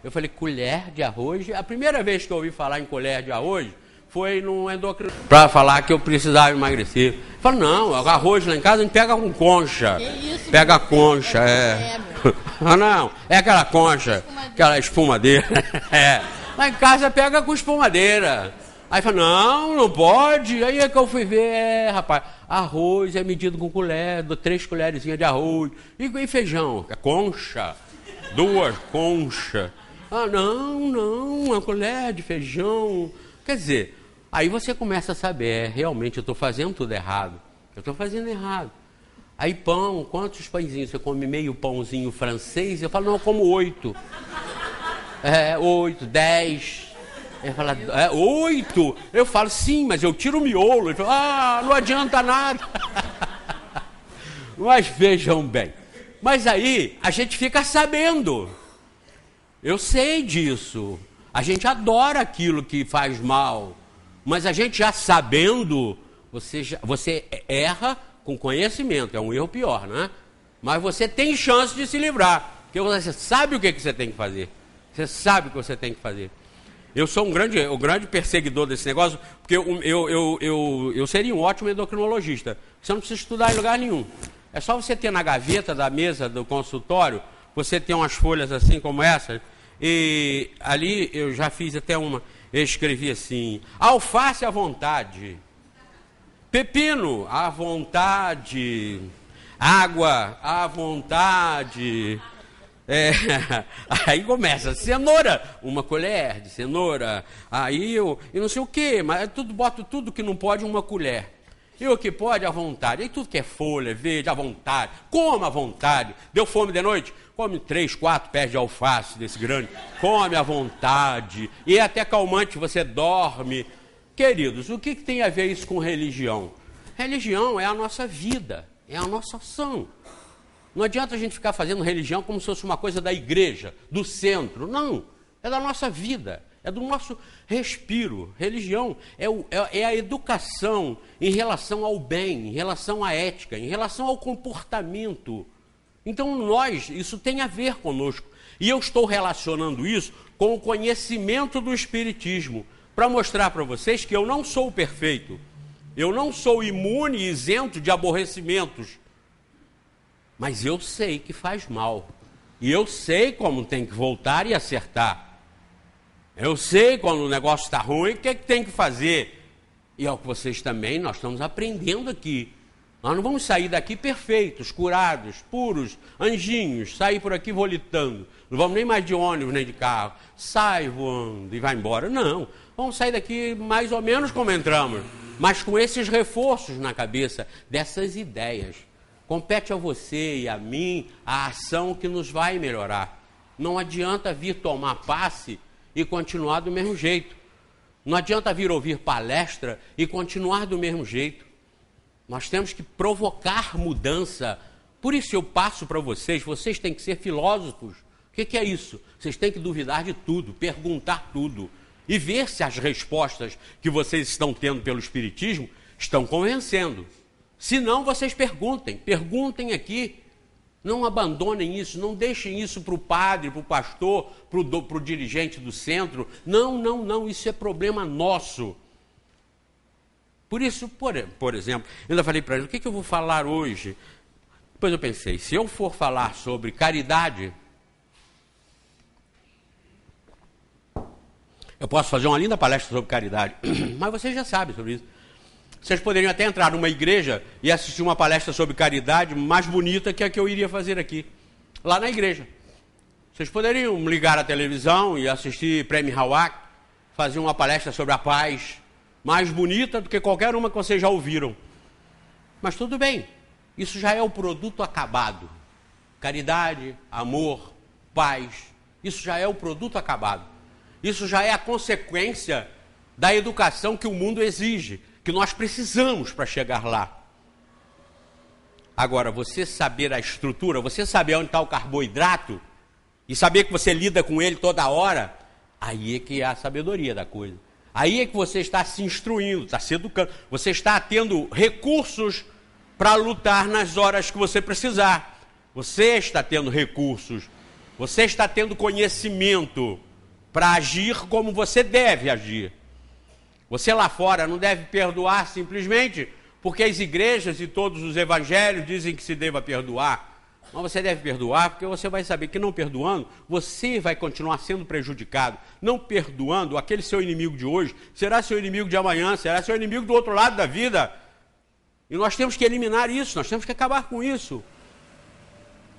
Eu falei, colher de arroz? A primeira vez que eu ouvi falar em colher de arroz foi no endocrinologista para falar que eu precisava emagrecer. Eu falei, não, arroz lá em casa a gente pega com concha. Que isso, pega a concha, Ah, não, é aquela concha, aquela espumadeira. Lá em casa pega com espumadeira. Aí fala, não pode. Aí é que eu fui ver, rapaz, arroz é medido com colher, 3 colherzinhas de arroz. E feijão, é concha, 2 conchas. Ah, não, uma colher de feijão. Quer dizer, aí você começa a saber, realmente eu estou fazendo tudo errado. Eu estou fazendo errado. Aí pão, quantos pãezinhos? Você come meio pãozinho francês? Eu falo, não, eu como 8. 8, 10. Ele fala, 8? Eu falo, sim, mas eu tiro o miolo. Ele fala, não adianta nada. Mas vejam bem. Mas aí a gente fica sabendo. Eu sei disso. A gente adora aquilo que faz mal. Mas a gente já sabendo, você erra com conhecimento, é um erro pior, né? Mas você tem chance de se livrar, porque você sabe o que você tem que fazer. Você sabe o que você tem que fazer. Eu sou um grande perseguidor desse negócio, porque eu seria um ótimo endocrinologista. Você não precisa estudar em lugar nenhum. É só você ter na gaveta da mesa do consultório, você tem umas folhas assim como essa, e ali eu já fiz até uma, eu escrevi assim: alface à vontade, pepino à vontade, água à vontade. Aí começa, cenoura, uma colher de cenoura, aí eu não sei o que, mas boto tudo que não pode uma colher. E o que pode, à vontade. E tudo que é folha, verde, à vontade. Coma à vontade. Deu fome de noite? Come 3, 4 pés de alface desse grande. Come à vontade. E é até calmante, você dorme. Queridos, o que tem a ver isso com religião? Religião é a nossa vida, é a nossa ação. Não adianta a gente ficar fazendo religião como se fosse uma coisa da igreja, do centro. Não, é da nossa vida. É do nosso respiro. Religião é a educação em relação ao bem, em relação à ética, em relação ao comportamento. Então isso tem a ver conosco. E eu estou relacionando isso com o conhecimento do Espiritismo, para mostrar para vocês que eu não sou perfeito. Eu não sou imune e isento de aborrecimentos. Mas eu sei que faz mal. E eu sei como tem que voltar e acertar. Eu sei quando o negócio está ruim, o que é que tem que fazer. E é o que vocês também, nós estamos aprendendo aqui. Nós não vamos sair daqui perfeitos, curados, puros, anjinhos, sair por aqui volitando. Não vamos nem mais de ônibus, nem de carro. Sai voando e vai embora. Não, vamos sair daqui mais ou menos como entramos, mas com esses reforços na cabeça, dessas ideias. Compete a você e a mim a ação que nos vai melhorar. Não adianta vir tomar passe e continuar do mesmo jeito. Não adianta vir ouvir palestra e continuar do mesmo jeito. Nós temos que provocar mudança. Por isso eu passo para vocês têm que ser filósofos. O que é isso? Vocês têm que duvidar de tudo, perguntar tudo e ver se as respostas que vocês estão tendo pelo Espiritismo estão convencendo. Se não, vocês perguntem aqui. Não abandonem isso, não deixem isso para o padre, para o pastor, para o dirigente do centro. Não, isso é problema nosso. Por isso, por exemplo, eu ainda falei para ele, o que eu vou falar hoje? Depois eu pensei, se eu for falar sobre caridade, eu posso fazer uma linda palestra sobre caridade, mas vocês já sabem sobre isso. Vocês poderiam até entrar numa igreja e assistir uma palestra sobre caridade mais bonita que a que eu iria fazer aqui, lá na igreja. Vocês poderiam ligar a televisão e assistir Prêmio Hawak, fazer uma palestra sobre a paz, mais bonita do que qualquer uma que vocês já ouviram. Mas tudo bem, isso já é o produto acabado. Caridade, amor, paz, isso já é o produto acabado. Isso já é a consequência da educação que o mundo exige, que nós precisamos para chegar lá. Agora, você saber a estrutura, você saber onde está o carboidrato, e saber que você lida com ele toda hora, aí é que é a sabedoria da coisa. Aí é que você está se instruindo, está se educando, você está tendo recursos para lutar nas horas que você precisar. Você está tendo recursos, você está tendo conhecimento para agir como você deve agir. Você lá fora não deve perdoar simplesmente porque as igrejas e todos os evangelhos dizem que se deva perdoar. Mas você deve perdoar porque você vai saber que não perdoando, você vai continuar sendo prejudicado. Não perdoando, aquele seu inimigo de hoje será seu inimigo de amanhã, será seu inimigo do outro lado da vida. E nós temos que eliminar isso, nós temos que acabar com isso.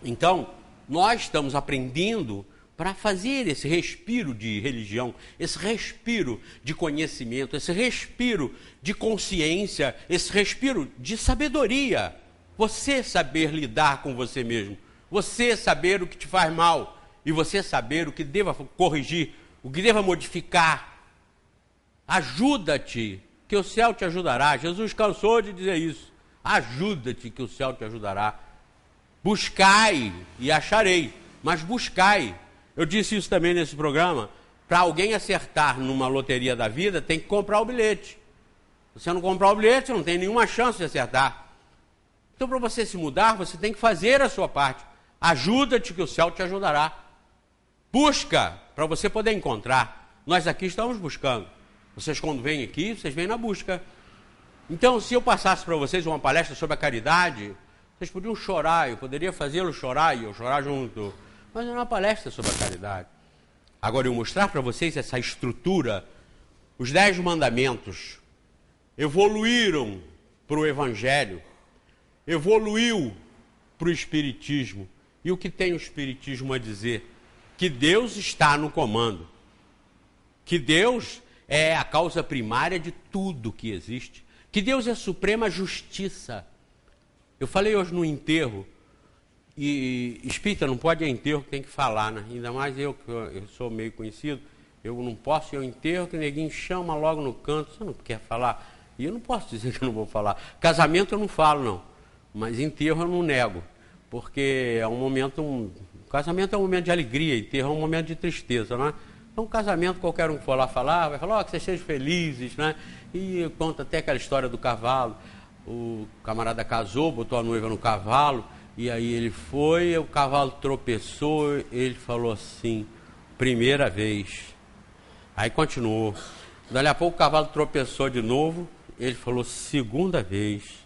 Então, nós estamos aprendendo para fazer esse respiro de religião, esse respiro de conhecimento, esse respiro de consciência, esse respiro de sabedoria. Você saber lidar com você mesmo, você saber o que te faz mal e você saber o que deva corrigir, o que deva modificar. Ajuda-te, que o céu te ajudará. Jesus cansou de dizer isso. Ajuda-te, que o céu te ajudará. Buscai e acharei, mas buscai. Eu disse isso também nesse programa. Para alguém acertar numa loteria da vida, tem que comprar o bilhete. Se você não comprar o bilhete, você não tem nenhuma chance de acertar. Então, para você se mudar, você tem que fazer a sua parte. Ajuda-te, que o céu te ajudará. Busca, para você poder encontrar. Nós aqui estamos buscando. Vocês, quando vêm aqui, vocês vêm na busca. Então, se eu passasse para vocês uma palestra sobre a caridade, Vocês podiam chorar, eu poderia fazê-lo chorar e eu chorar junto. Mas é uma palestra sobre a caridade. Agora, eu mostrar para vocês essa estrutura, os 10 mandamentos evoluíram para o Evangelho, evoluiu para o Espiritismo. E o que tem o Espiritismo a dizer? Que Deus está no comando. Que Deus é a causa primária de tudo que existe. Que Deus é a suprema justiça. Eu falei hoje no enterro, e espírita não pode ir a enterro, tem que falar, né? Ainda mais eu, que eu sou meio conhecido, eu não posso ir ao enterro, que ninguém chama logo no canto, você não quer falar? E eu não posso dizer que eu não vou falar. Casamento eu não falo, não, mas enterro eu não nego, porque é um momento, casamento é um momento de alegria, enterro é um momento de tristeza, né? Então, casamento, qualquer um que for lá falar, vai falar, que vocês sejam felizes, né? E conta até aquela história do cavalo. O camarada casou, botou a noiva no cavalo, e aí ele foi, o cavalo tropeçou, ele falou assim, primeira vez. Aí continuou. Dali a pouco o cavalo tropeçou de novo, ele falou, segunda vez.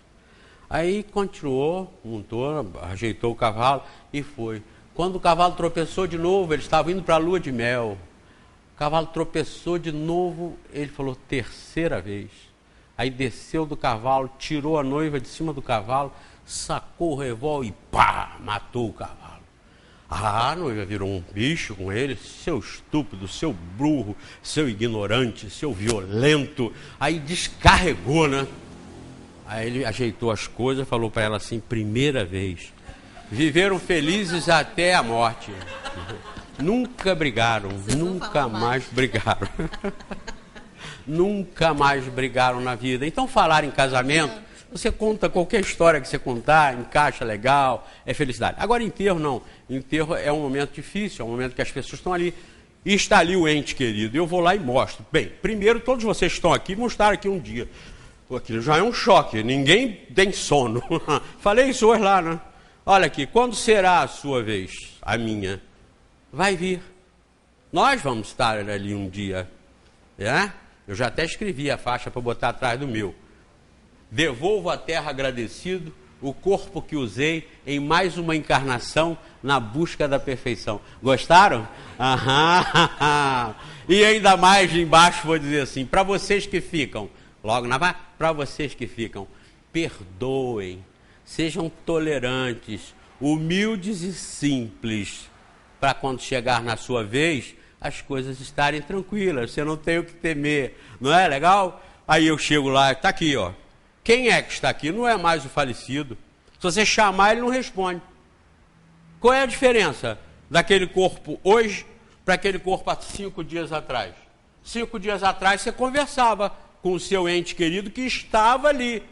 Aí continuou, montou, ajeitou o cavalo e foi. Quando o cavalo tropeçou de novo, ele estava indo para a lua de mel. O cavalo tropeçou de novo, ele falou, terceira vez. Aí desceu do cavalo, tirou a noiva de cima do cavalo, sacou o revólver e pá, matou o cavalo. A noiva virou um bicho com ele, seu estúpido, seu burro, seu ignorante, seu violento. Aí descarregou, né? Aí ele ajeitou as coisas, falou para ela assim, primeira vez. Viveram felizes até a morte. Nunca brigaram, nunca mais brigaram. Nunca mais brigaram na vida. Então, falar em casamento, você conta qualquer história que você contar, encaixa legal, é felicidade. Agora, enterro não. Enterro é um momento difícil, é um momento que as pessoas estão ali. E está ali o ente querido. Eu vou lá e mostro. Bem, primeiro, todos vocês que estão aqui, vão estar aqui um dia. Aquilo já é um choque, ninguém tem sono. Falei isso hoje lá, né? Olha aqui, quando será a sua vez? A minha. Vai vir. Nós vamos estar ali um dia. É? Eu já até escrevi a faixa para botar atrás do meu. Devolvo à terra agradecido o corpo que usei em mais uma encarnação na busca da perfeição. Gostaram? Aham. E ainda mais embaixo vou dizer assim, para vocês que ficam, logo na para vocês que ficam, perdoem, sejam tolerantes, humildes e simples, para quando chegar na sua vez, as coisas estarem tranquilas, você não tem o que temer, não é legal? Aí eu chego lá, está aqui, ó. Quem é que está aqui? Não é mais o falecido. Se você chamar, ele não responde. Qual é a diferença daquele corpo hoje para aquele corpo há 5 dias atrás? 5 dias atrás você conversava com o seu ente querido que estava ali.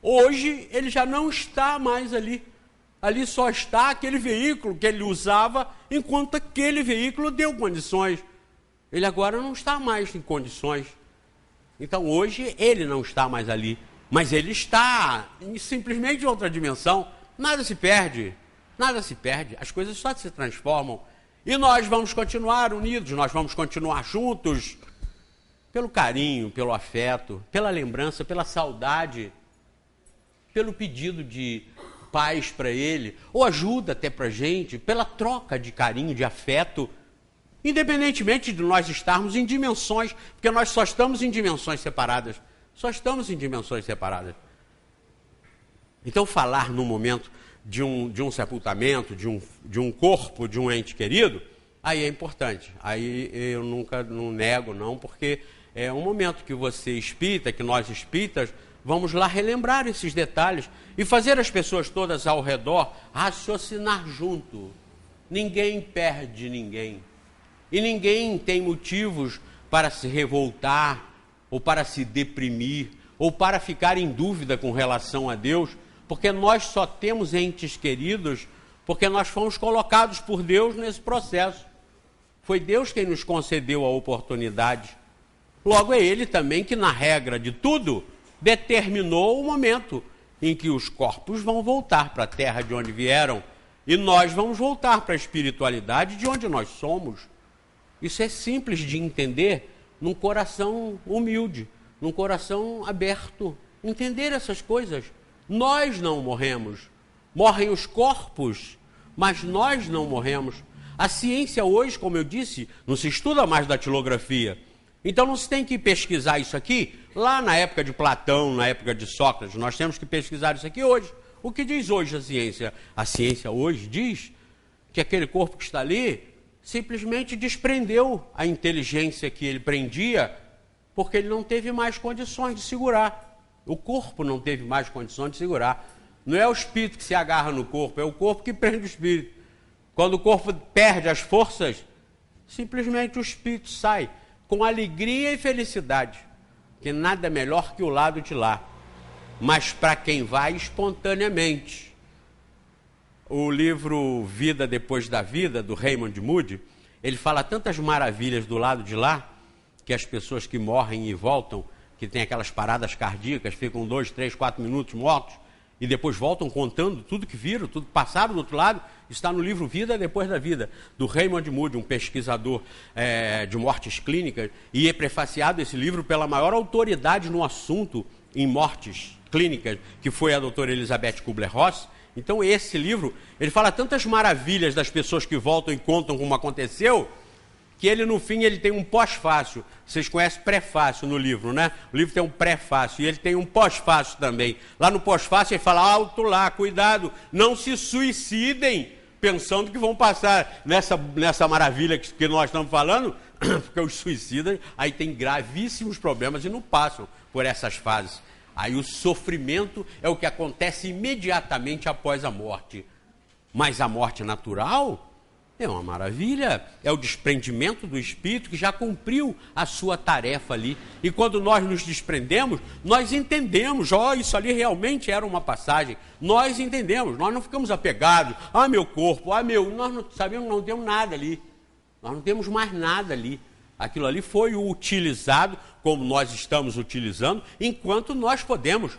Hoje ele já não está mais ali. Ali só está aquele veículo que ele usava, enquanto aquele veículo deu condições. Ele agora não está mais em condições. Então hoje ele não está mais ali. Mas ele está em simplesmente outra dimensão. Nada se perde. Nada se perde. As coisas só se transformam. E nós vamos continuar unidos, nós vamos continuar juntos. Pelo carinho, pelo afeto, pela lembrança, pela saudade, pelo pedido de paz para ele, ou ajuda até para a gente, pela troca de carinho, de afeto, independentemente de nós estarmos em dimensões, porque nós só estamos em dimensões separadas, só estamos em dimensões separadas. Então, falar no momento de um sepultamento, de um corpo, de um ente querido, aí é importante, aí eu nunca não nego não, porque é um momento que você espírita, que nós espíritas, vamos lá relembrar esses detalhes e fazer as pessoas todas ao redor raciocinar junto. Ninguém perde ninguém. E ninguém tem motivos para se revoltar, ou para se deprimir, ou para ficar em dúvida com relação a Deus, porque nós só temos entes queridos porque nós fomos colocados por Deus nesse processo. Foi Deus quem nos concedeu a oportunidade. Logo é Ele também que, na regra de tudo, determinou o momento em que os corpos vão voltar para a terra de onde vieram e nós vamos voltar para a espiritualidade de onde nós somos. Isso é simples de entender num coração humilde, num coração aberto. Entender essas coisas. Nós não morremos. morrem os corpos, mas nós não morremos. A ciência hoje, como eu disse, não se estuda mais datilografia. Então não se tem que pesquisar isso aqui lá na época de Platão, na época de Sócrates. Nós temos que pesquisar isso aqui hoje. O que diz hoje a ciência? A ciência hoje diz que aquele corpo que está ali simplesmente desprendeu a inteligência que ele prendia, porque ele não teve mais condições de segurar. O corpo não teve mais condições de segurar. Não é o espírito que se agarra no corpo, é o corpo que prende o espírito. Quando o corpo perde as forças, simplesmente o espírito sai com alegria e felicidade, que nada é melhor que o lado de lá, mas para quem vai espontaneamente. O livro Vida Depois da Vida, do Raymond Moody, ele fala tantas maravilhas do lado de lá, que as pessoas que morrem e voltam, que tem aquelas paradas cardíacas, ficam 2, 3, 4 minutos mortos, e depois voltam contando tudo que viram, tudo que passaram do outro lado. Está no livro Vida Depois da Vida, do Raymond Moody, um pesquisador de mortes clínicas, e é prefaciado esse livro pela maior autoridade no assunto em mortes clínicas, que foi a doutora Elizabeth Kubler-Ross. Então esse livro, ele fala tantas maravilhas das pessoas que voltam e contam como aconteceu, que ele no fim ele tem um pós-fácio. Vocês conhecem prefácio no livro, né? O livro tem um prefácio e ele tem um pós-fácio também. Lá no pós-fácio ele fala, alto lá, cuidado, não se suicidem pensando que vão passar nessa maravilha que nós estamos falando, porque os suicidas aí tem gravíssimos problemas e não passam por essas fases. Aí o sofrimento é o que acontece imediatamente após a morte. Mas a morte natural é uma maravilha, é o desprendimento do espírito que já cumpriu a sua tarefa ali. E quando nós nos desprendemos, nós entendemos, isso ali realmente era uma passagem. Nós entendemos, nós não ficamos apegados, meu corpo, nós não sabemos, não temos nada ali. Nós não temos mais nada ali. Aquilo ali foi utilizado como nós estamos utilizando, enquanto nós podemos.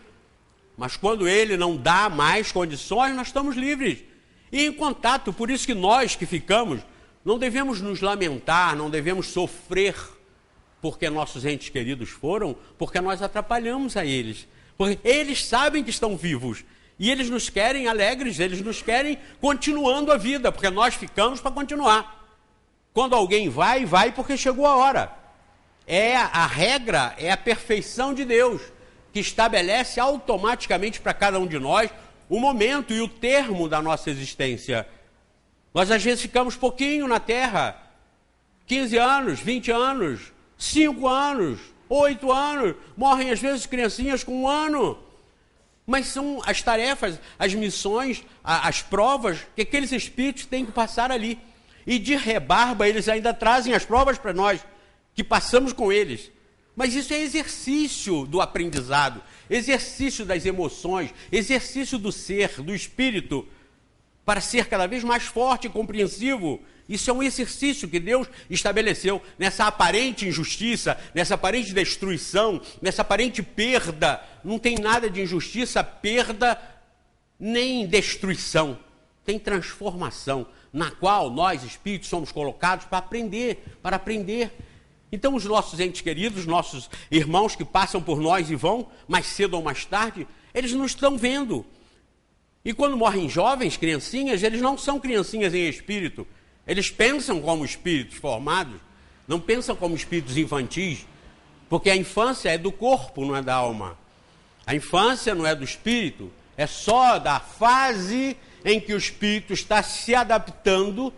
Mas quando ele não dá mais condições, nós estamos livres. E em contato, por isso que nós que ficamos, não devemos nos lamentar, não devemos sofrer porque nossos entes queridos foram, porque nós atrapalhamos a eles. Porque eles sabem que estão vivos e eles nos querem alegres, eles nos querem continuando a vida, porque nós ficamos para continuar. Quando alguém vai porque chegou a hora. A regra é a perfeição de Deus, que estabelece automaticamente para cada um de nós o momento e o termo da nossa existência. Nós às vezes ficamos pouquinho na Terra, 15 anos, 20 anos, 5 anos, 8 anos, morrem às vezes criancinhas com 1 ano. Mas são as tarefas, as missões, as provas que aqueles espíritos têm que passar ali. E de rebarba eles ainda trazem as provas para nós, que passamos com eles. Mas isso é exercício do aprendizado, exercício das emoções, exercício do ser, do espírito, para ser cada vez mais forte e compreensivo. Isso é um exercício que Deus estabeleceu nessa aparente injustiça, nessa aparente destruição, nessa aparente perda. Não tem nada de injustiça, perda, nem destruição. Tem transformação, na qual nós, espíritos, somos colocados para aprender. Então os nossos entes queridos, nossos irmãos que passam por nós e vão, mais cedo ou mais tarde, eles não estão vendo. E quando morrem jovens, criancinhas, eles não são criancinhas em espírito. Eles pensam como espíritos formados, não pensam como espíritos infantis, porque a infância é do corpo, não é da alma. A infância não é do espírito, é só da fase em que o espírito está se adaptando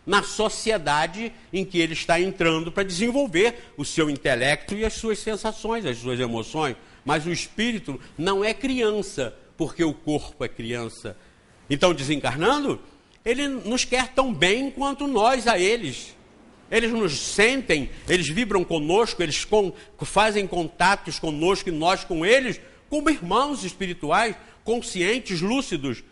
na sociedade em que ele está entrando para desenvolver o seu intelecto e as suas sensações, as suas emoções. Mas o espírito não é criança, porque o corpo é criança. Então, desencarnando, ele nos quer tão bem quanto nós a eles. Eles nos sentem, eles vibram conosco, eles fazem contatos conosco e nós com eles, como irmãos espirituais, conscientes, lúcidos.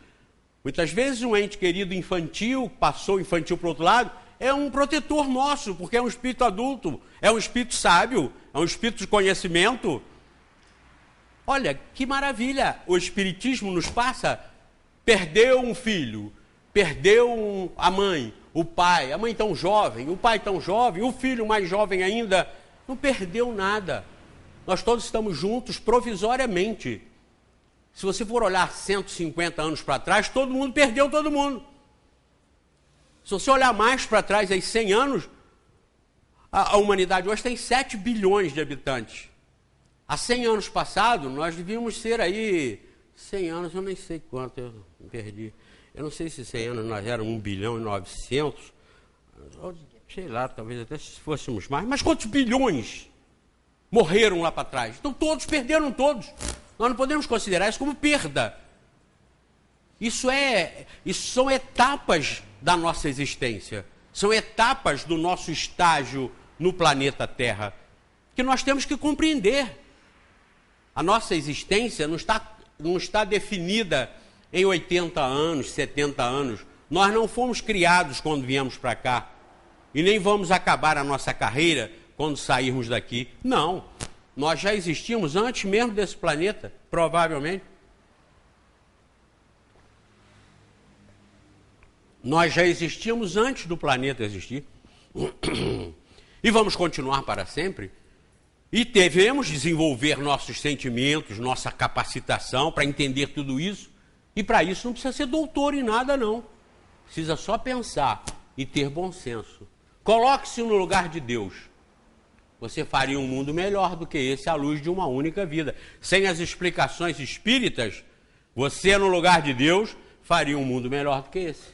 Muitas vezes um ente querido infantil, passou infantil para o outro lado, é um protetor nosso, porque é um espírito adulto, é um espírito sábio, é um espírito de conhecimento. Olha, que maravilha, o espiritismo nos passa. Perdeu um filho, perdeu a mãe, o pai, a mãe tão jovem, o pai tão jovem, o filho mais jovem ainda, não perdeu nada. Nós todos estamos juntos provisoriamente. Se você for olhar 150 anos para trás, todo mundo perdeu todo mundo. Se você olhar mais para trás, aí 100 anos, a humanidade hoje tem 7 bilhões de habitantes. Há 100 anos passado, nós devíamos ser aí, 100 anos, eu nem sei quanto, eu me perdi. Eu não sei se 100 anos nós éramos 1 bilhão e 900, sei lá, talvez até se fôssemos mais, mas quantos bilhões morreram lá para trás? Então todos perderam todos. Nós não podemos considerar isso como perda. Isso são etapas da nossa existência. São etapas do nosso estágio no planeta Terra, que nós temos que compreender. A nossa existência não está definida em 80 anos, 70 anos. Nós não fomos criados quando viemos para cá. E nem vamos acabar a nossa carreira quando sairmos daqui. Não. Nós já existimos antes mesmo desse planeta, provavelmente. Nós já existíamos antes do planeta existir. E vamos continuar para sempre. E devemos desenvolver nossos sentimentos, nossa capacitação para entender tudo isso. E para isso não precisa ser doutor em nada, não. Precisa só pensar e ter bom senso. Coloque-se no lugar de Deus. Você faria um mundo melhor do que esse à luz de uma única vida. Sem as explicações espíritas, você no lugar de Deus faria um mundo melhor do que esse.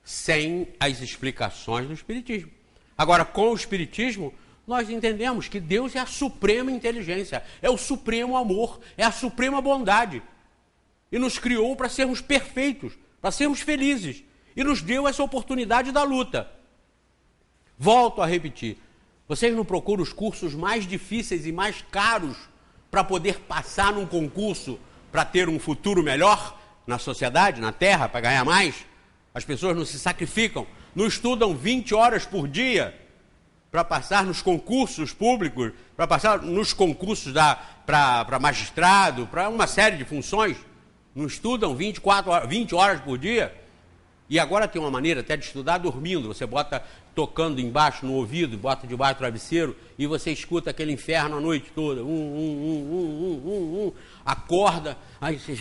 Sem as explicações do Espiritismo. Agora, com o Espiritismo, nós entendemos que Deus é a suprema inteligência, é o supremo amor, é a suprema bondade. E nos criou para sermos perfeitos, para sermos felizes. E nos deu essa oportunidade da luta. Volto a repetir, vocês não procuram os cursos mais difíceis e mais caros para poder passar num concurso, para ter um futuro melhor na sociedade, na Terra, para ganhar mais? As pessoas não se sacrificam, não estudam 20 horas por dia para passar nos concursos públicos, para passar nos concursos para magistrado, para uma série de funções. Não estudam 20 horas por dia. E agora tem uma maneira até de estudar dormindo. Você bota tocando embaixo no ouvido, bota debaixo do travesseiro e você escuta aquele inferno a noite toda. Acorda, aí você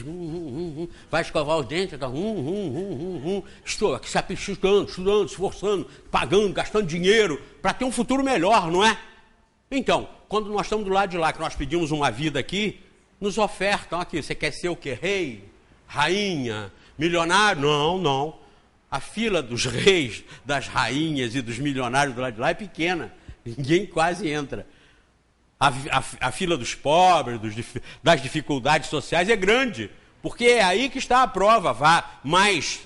vai escovar os dentes, tá, estou aqui estudando, esforçando, pagando, gastando dinheiro para ter um futuro melhor, não é? Então, quando nós estamos do lado de lá, que nós pedimos uma vida aqui, nos ofertam aqui, você quer ser o quê? Rei? Rainha? Milionário? Não, não. A fila dos reis, das rainhas e dos milionários do lado de lá é pequena. Ninguém quase entra. A fila dos pobres, das dificuldades sociais é grande. Porque é aí que está a prova mais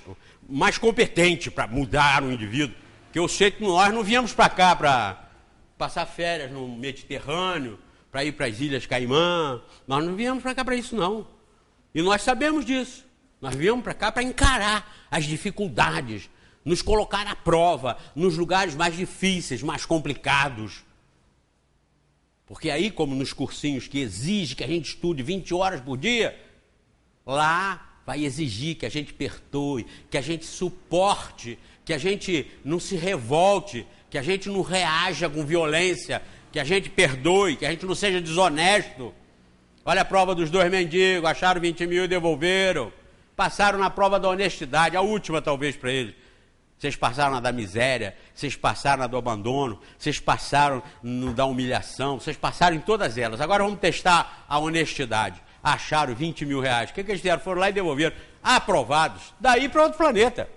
competente para mudar o indivíduo. Que eu sei que nós não viemos para cá para passar férias no Mediterrâneo, para ir para as Ilhas Caimã. Nós não viemos para cá para isso, não. E nós sabemos disso. Nós viemos para cá para encarar as dificuldades, nos colocar à prova, nos lugares mais difíceis, mais complicados. Porque aí, como nos cursinhos que exige que a gente estude 20 horas por dia, lá vai exigir que a gente perdoe, que a gente suporte, que a gente não se revolte, que a gente não reaja com violência, que a gente perdoe, que a gente não seja desonesto. Olha a prova dos 2 mendigos, acharam 20 mil e devolveram. Passaram na prova da honestidade, a última talvez para eles. Vocês passaram na da miséria, vocês passaram na do abandono, vocês passaram no da humilhação, vocês passaram em todas elas. Agora vamos testar a honestidade. Acharam 20 mil reais. O que eles fizeram? Foram lá e devolveram. Aprovados. Daí para outro planeta.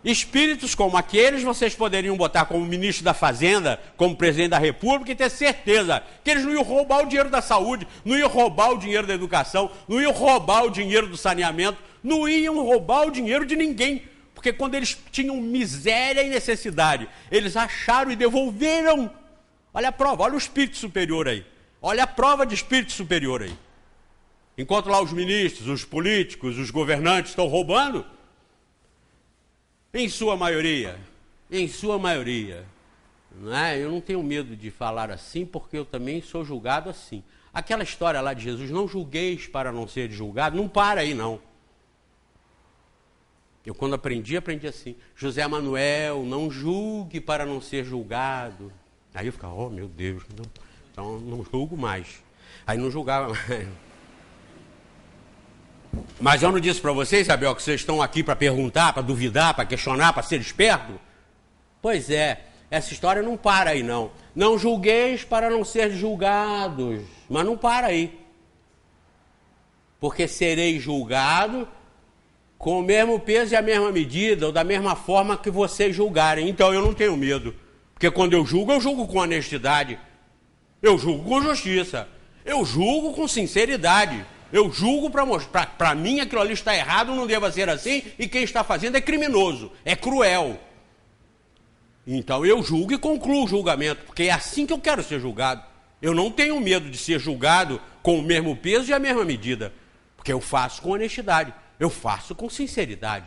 Espíritos como aqueles, vocês poderiam botar como ministro da Fazenda, como presidente da República e ter certeza que eles não iam roubar o dinheiro da saúde, não iam roubar o dinheiro da educação, não iam roubar o dinheiro do saneamento, não iam roubar o dinheiro de ninguém. Porque quando eles tinham miséria e necessidade, eles acharam e devolveram. Olha a prova, olha o espírito superior aí. Olha a prova de espírito superior aí. Enquanto lá os ministros, os políticos, os governantes estão roubando, em sua maioria, não é? Eu não tenho medo de falar assim, porque eu também sou julgado assim. Aquela história lá de Jesus, não julgueis para não ser julgado, não para aí não. Eu quando aprendi assim, José Manuel, não julgue para não ser julgado. Aí eu ficava, oh meu Deus, não, então não julgo mais. Aí não julgava mais. Mas eu não disse para vocês, Isabel, que vocês estão aqui para perguntar, para duvidar, para questionar, para ser esperto? Pois é, essa história não para aí não. Não julgueis para não ser julgados. Mas não para aí. Porque sereis julgados com o mesmo peso e a mesma medida, ou da mesma forma que vocês julgarem. Então eu não tenho medo. Porque quando eu julgo com honestidade. Eu julgo com justiça. Eu julgo com sinceridade. Eu julgo para mostrar, para mim aquilo ali está errado, não deva ser assim, e quem está fazendo é criminoso, é cruel. Então eu julgo e concluo o julgamento, porque é assim que eu quero ser julgado. Eu não tenho medo de ser julgado com o mesmo peso e a mesma medida, porque eu faço com honestidade, eu faço com sinceridade.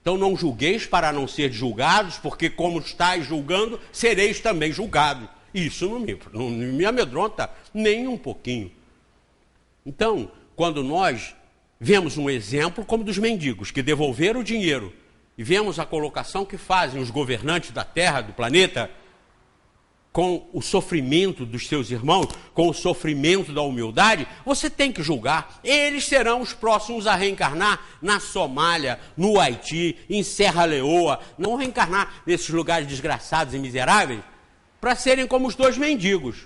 Então não julgueis para não ser julgados, porque como estáis julgando, sereis também julgados. Isso não me amedronta nem um pouquinho. Então, quando nós vemos um exemplo como dos mendigos, que devolveram o dinheiro, e vemos a colocação que fazem os governantes da Terra, do planeta, com o sofrimento dos seus irmãos, com o sofrimento da humildade, você tem que julgar. Eles serão os próximos a reencarnar na Somália, no Haiti, em Serra Leoa, não reencarnar nesses lugares desgraçados e miseráveis, para serem como os dois mendigos.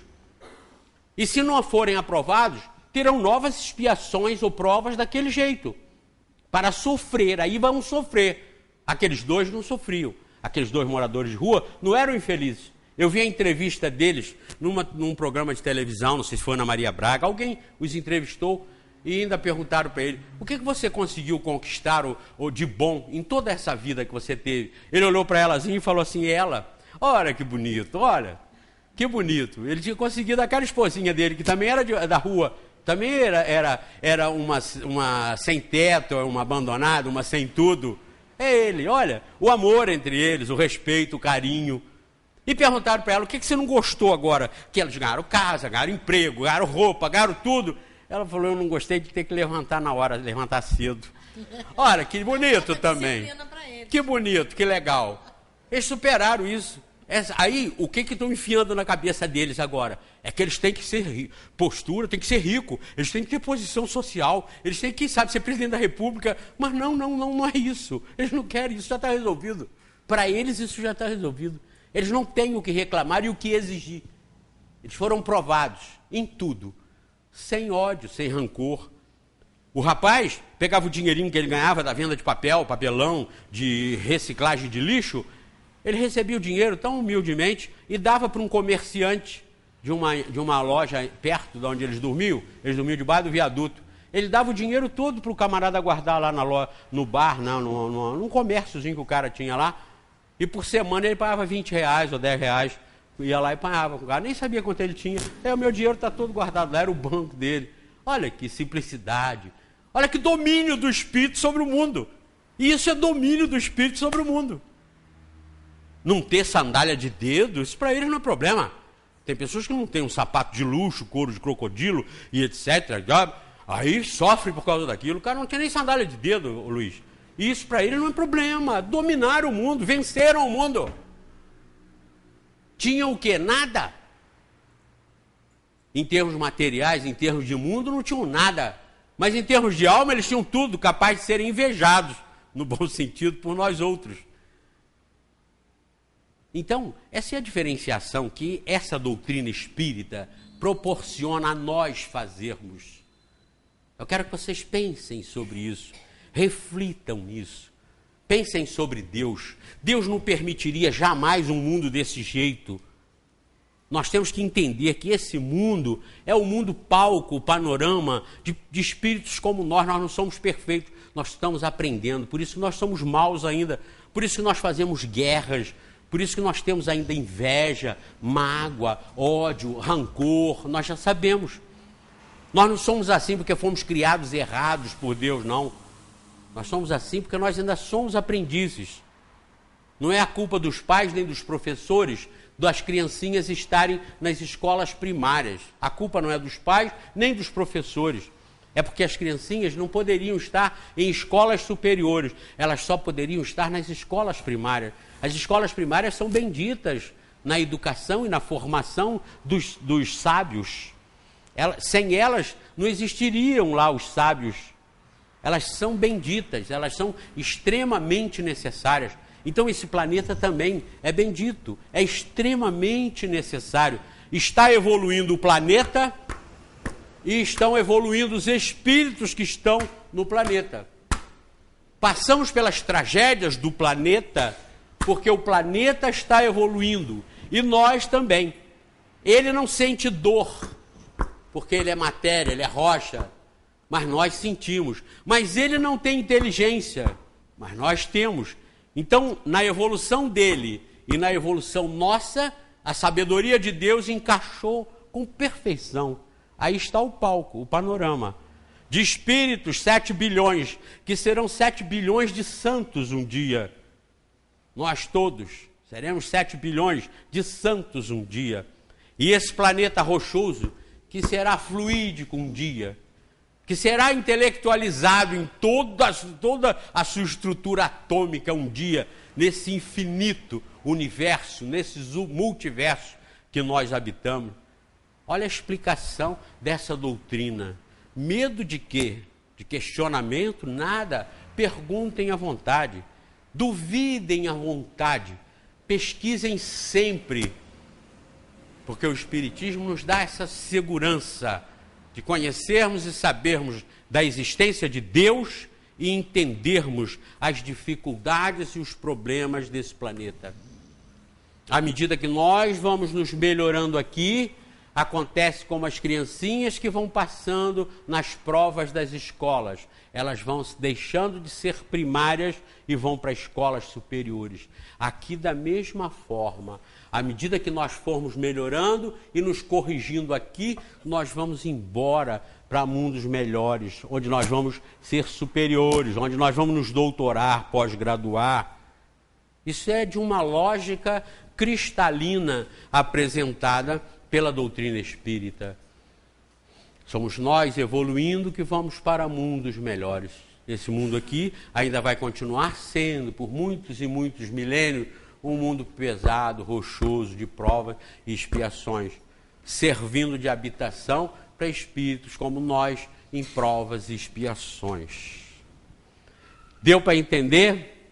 E se não forem aprovados, terão novas expiações ou provas daquele jeito, para sofrer, aí vão sofrer. Aqueles dois não sofriam, aqueles dois moradores de rua não eram infelizes. Eu vi a entrevista deles num programa de televisão, não sei se foi na Maria Braga, alguém os entrevistou e ainda perguntaram para ele, o que você conseguiu conquistar ou de bom em toda essa vida que você teve? Ele olhou para elazinha e falou assim, olha que bonito, olha, que bonito. Ele tinha conseguido aquela esposinha dele, que também era da rua, também era uma sem teto, uma abandonada, uma sem tudo. É ele, olha, o amor entre eles, o respeito, o carinho. E perguntaram para ela, o que você não gostou agora? Que eles ganharam casa, ganharam emprego, ganharam roupa, ganharam tudo. Ela falou, eu não gostei de ter que levantar na hora, levantar cedo. Olha, que bonito também. Que bonito, que legal. Eles superaram isso. Aí, o que estão enfiando na cabeça deles agora? É que eles têm que ser postura, têm que ser rico, eles têm que ter posição social, eles têm que, quem sabe, ser presidente da República. Mas não é isso. Eles não querem, isso já está resolvido. Para eles, isso já está resolvido. Eles não têm o que reclamar e o que exigir. Eles foram provados em tudo, sem ódio, sem rancor. O rapaz pegava o dinheirinho que ele ganhava da venda de papel, papelão, de reciclagem de lixo. Ele recebia o dinheiro tão humildemente e dava para um comerciante de uma loja perto de onde eles dormiam debaixo do viaduto. Ele dava o dinheiro todo para o camarada guardar lá no bar, num comérciozinho que o cara tinha lá, e por semana ele pagava 20 reais ou 10 reais, ia lá e pagava. O cara nem sabia quanto ele tinha. O meu dinheiro está todo guardado lá, era o banco dele. Olha que simplicidade, olha que domínio do Espírito sobre o mundo. E isso é domínio do Espírito sobre o mundo. Não ter sandália de dedo, isso para eles não é problema. Tem pessoas que não têm um sapato de luxo, couro de crocodilo e etc. Aí sofre por causa daquilo. O cara não tinha nem sandália de dedo, Luiz. Isso para eles não é problema. Dominaram o mundo, venceram o mundo. Tinham o quê? Nada. Em termos materiais, em termos de mundo, não tinham nada. Mas em termos de alma, eles tinham tudo, capaz de serem invejados, no bom sentido, por nós outros. Então, essa é a diferenciação que essa doutrina espírita proporciona a nós fazermos. Eu quero que vocês pensem sobre isso, reflitam nisso, pensem sobre Deus. Deus não permitiria jamais um mundo desse jeito. Nós temos que entender que esse mundo é o mundo palco, o panorama de espíritos como nós não somos perfeitos, nós estamos aprendendo, por isso que nós somos maus ainda, por isso que nós fazemos guerras, por isso que nós temos ainda inveja, mágoa, ódio, rancor, nós já sabemos. Nós não somos assim porque fomos criados errados por Deus, não. Nós somos assim porque nós ainda somos aprendizes. Não é a culpa dos pais nem dos professores das criancinhas estarem nas escolas primárias. A culpa não é dos pais nem dos professores. É porque as criancinhas não poderiam estar em escolas superiores. Elas só poderiam estar nas escolas primárias. As escolas primárias são benditas na educação e na formação dos sábios. Sem elas, não existiriam lá os sábios. elas são benditas, elas são extremamente necessárias. Então esse planeta também é bendito, é extremamente necessário. Está evoluindo o planeta e estão evoluindo os espíritos que estão no planeta. Passamos pelas tragédias do planeta porque o planeta está evoluindo e nós também. Ele não sente dor, porque ele é matéria, ele é rocha, mas nós sentimos. Mas ele não tem inteligência, mas nós temos. Então, na evolução dele e na evolução nossa, a sabedoria de Deus encaixou com perfeição. Aí está o palco, o panorama. De espíritos, 7 bilhões, que serão 7 bilhões de santos um dia. Nós todos seremos 7 bilhões de santos um dia. E esse planeta rochoso, que será fluídico um dia, que será intelectualizado em toda a sua estrutura atômica um dia, nesse infinito universo, nesse multiverso que nós habitamos. Olha a explicação dessa doutrina. Medo de quê? De questionamento? Nada. Perguntem à vontade. Duvidem à vontade. Pesquisem sempre. Porque o Espiritismo nos dá essa segurança de conhecermos e sabermos da existência de Deus e entendermos as dificuldades e os problemas desse planeta. À medida que nós vamos nos melhorando aqui, acontece como as criancinhas que vão passando nas provas das escolas. Elas vão deixando de ser primárias e vão para escolas superiores. Aqui da mesma forma, à medida que nós formos melhorando e nos corrigindo aqui, nós vamos embora para mundos melhores, onde nós vamos ser superiores, onde nós vamos nos doutorar, pós-graduar. Isso é de uma lógica cristalina apresentada pela doutrina espírita. Somos nós evoluindo que vamos para mundos melhores. Esse mundo aqui ainda vai continuar sendo, por muitos e muitos milênios, um mundo pesado, rochoso, de provas e expiações, servindo de habitação para espíritos como nós em provas e expiações. Deu para entender?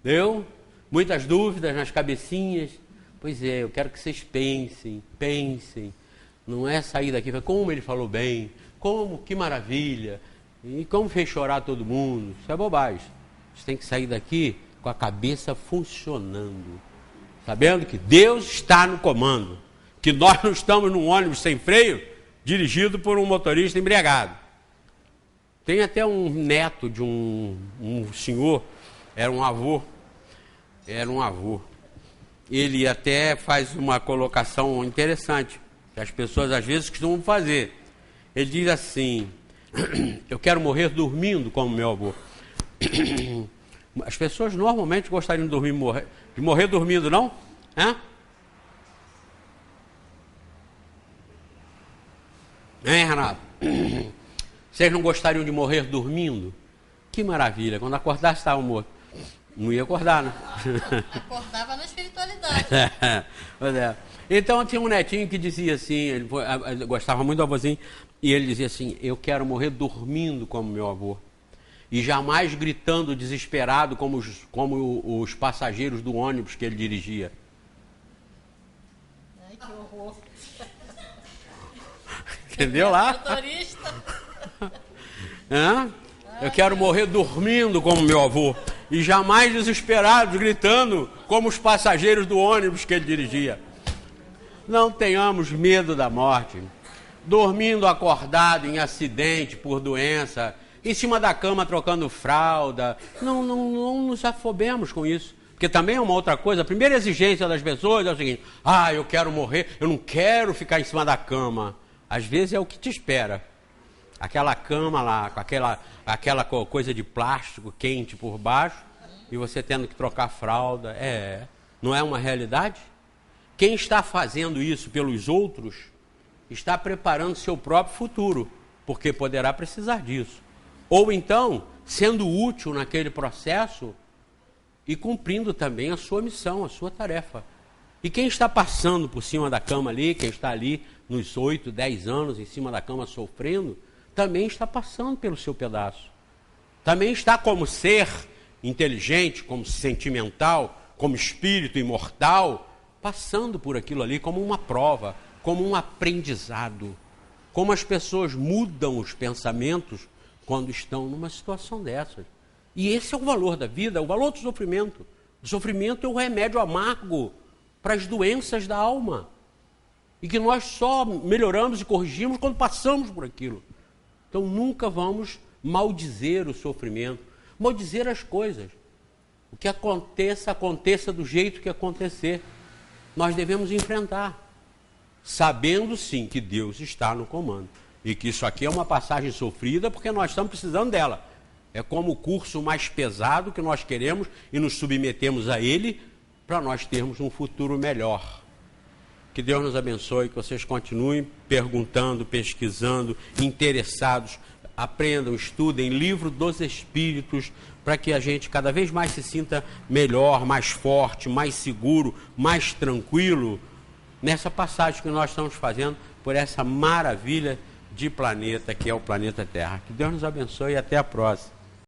Deu? Muitas dúvidas nas cabecinhas? Pois é, eu quero que vocês pensem. Não é sair daqui, como ele falou bem, como, que maravilha, e como fez chorar todo mundo. Isso é bobagem. Você tem que sair daqui com a cabeça funcionando, sabendo que Deus está no comando, que nós não estamos num ônibus sem freio, dirigido por um motorista embriagado. Tem até um neto de um senhor, era um avô, ele até faz uma colocação interessante, que as pessoas às vezes costumam fazer. Ele diz assim: eu quero morrer dormindo como meu avô. As pessoas normalmente gostariam de morrer dormindo, não? Hein, Renato? Vocês não gostariam de morrer dormindo? Que maravilha, quando acordasse estava morto. Não ia acordar, né? Acordava na espiritualidade. Então tinha um netinho que dizia assim, ele gostava muito do avôzinho, e ele dizia assim: eu quero morrer dormindo como meu avô, e jamais gritando desesperado como os passageiros do ônibus que ele dirigia. Ai, que horror. Entendeu lá? Motorista. Eu quero morrer dormindo como meu avô, e jamais desesperado, gritando como os passageiros do ônibus que ele dirigia. Não tenhamos medo da morte. Dormindo acordado em acidente por doença, em cima da cama trocando fralda, não nos afobemos com isso. Porque também é uma outra coisa, a primeira exigência das pessoas é o seguinte: eu quero morrer, eu não quero ficar em cima da cama. Às vezes é o que te espera. Aquela cama lá, com aquela coisa de plástico quente por baixo, e você tendo que trocar fralda, não é uma realidade? Quem está fazendo isso pelos outros está preparando seu próprio futuro, porque poderá precisar disso. Ou então, sendo útil naquele processo e cumprindo também a sua missão, a sua tarefa. E quem está passando por cima da cama ali, quem está ali nos 8, 10 anos em cima da cama sofrendo, também está passando pelo seu pedaço. Também está como ser inteligente, como sentimental, como espírito imortal, passando por aquilo ali como uma prova, como um aprendizado. Como as pessoas mudam os pensamentos quando estão numa situação dessas. E esse é o valor da vida, o valor do sofrimento. O sofrimento é o remédio amargo para as doenças da alma. E que nós só melhoramos e corrigimos quando passamos por aquilo. Então nunca vamos maldizer o sofrimento, maldizer as coisas. O que aconteça, aconteça do jeito que acontecer. Nós devemos enfrentar, sabendo sim que Deus está no comando. E que isso aqui é uma passagem sofrida porque nós estamos precisando dela. É como o curso mais pesado que nós queremos e nos submetemos a ele para nós termos um futuro melhor. Que Deus nos abençoe, que vocês continuem perguntando, pesquisando, interessados, aprendam, estudem Livro dos Espíritos, para que a gente cada vez mais se sinta melhor, mais forte, mais seguro, mais tranquilo, nessa passagem que nós estamos fazendo por essa maravilha de planeta que é o planeta Terra. Que Deus nos abençoe e até a próxima.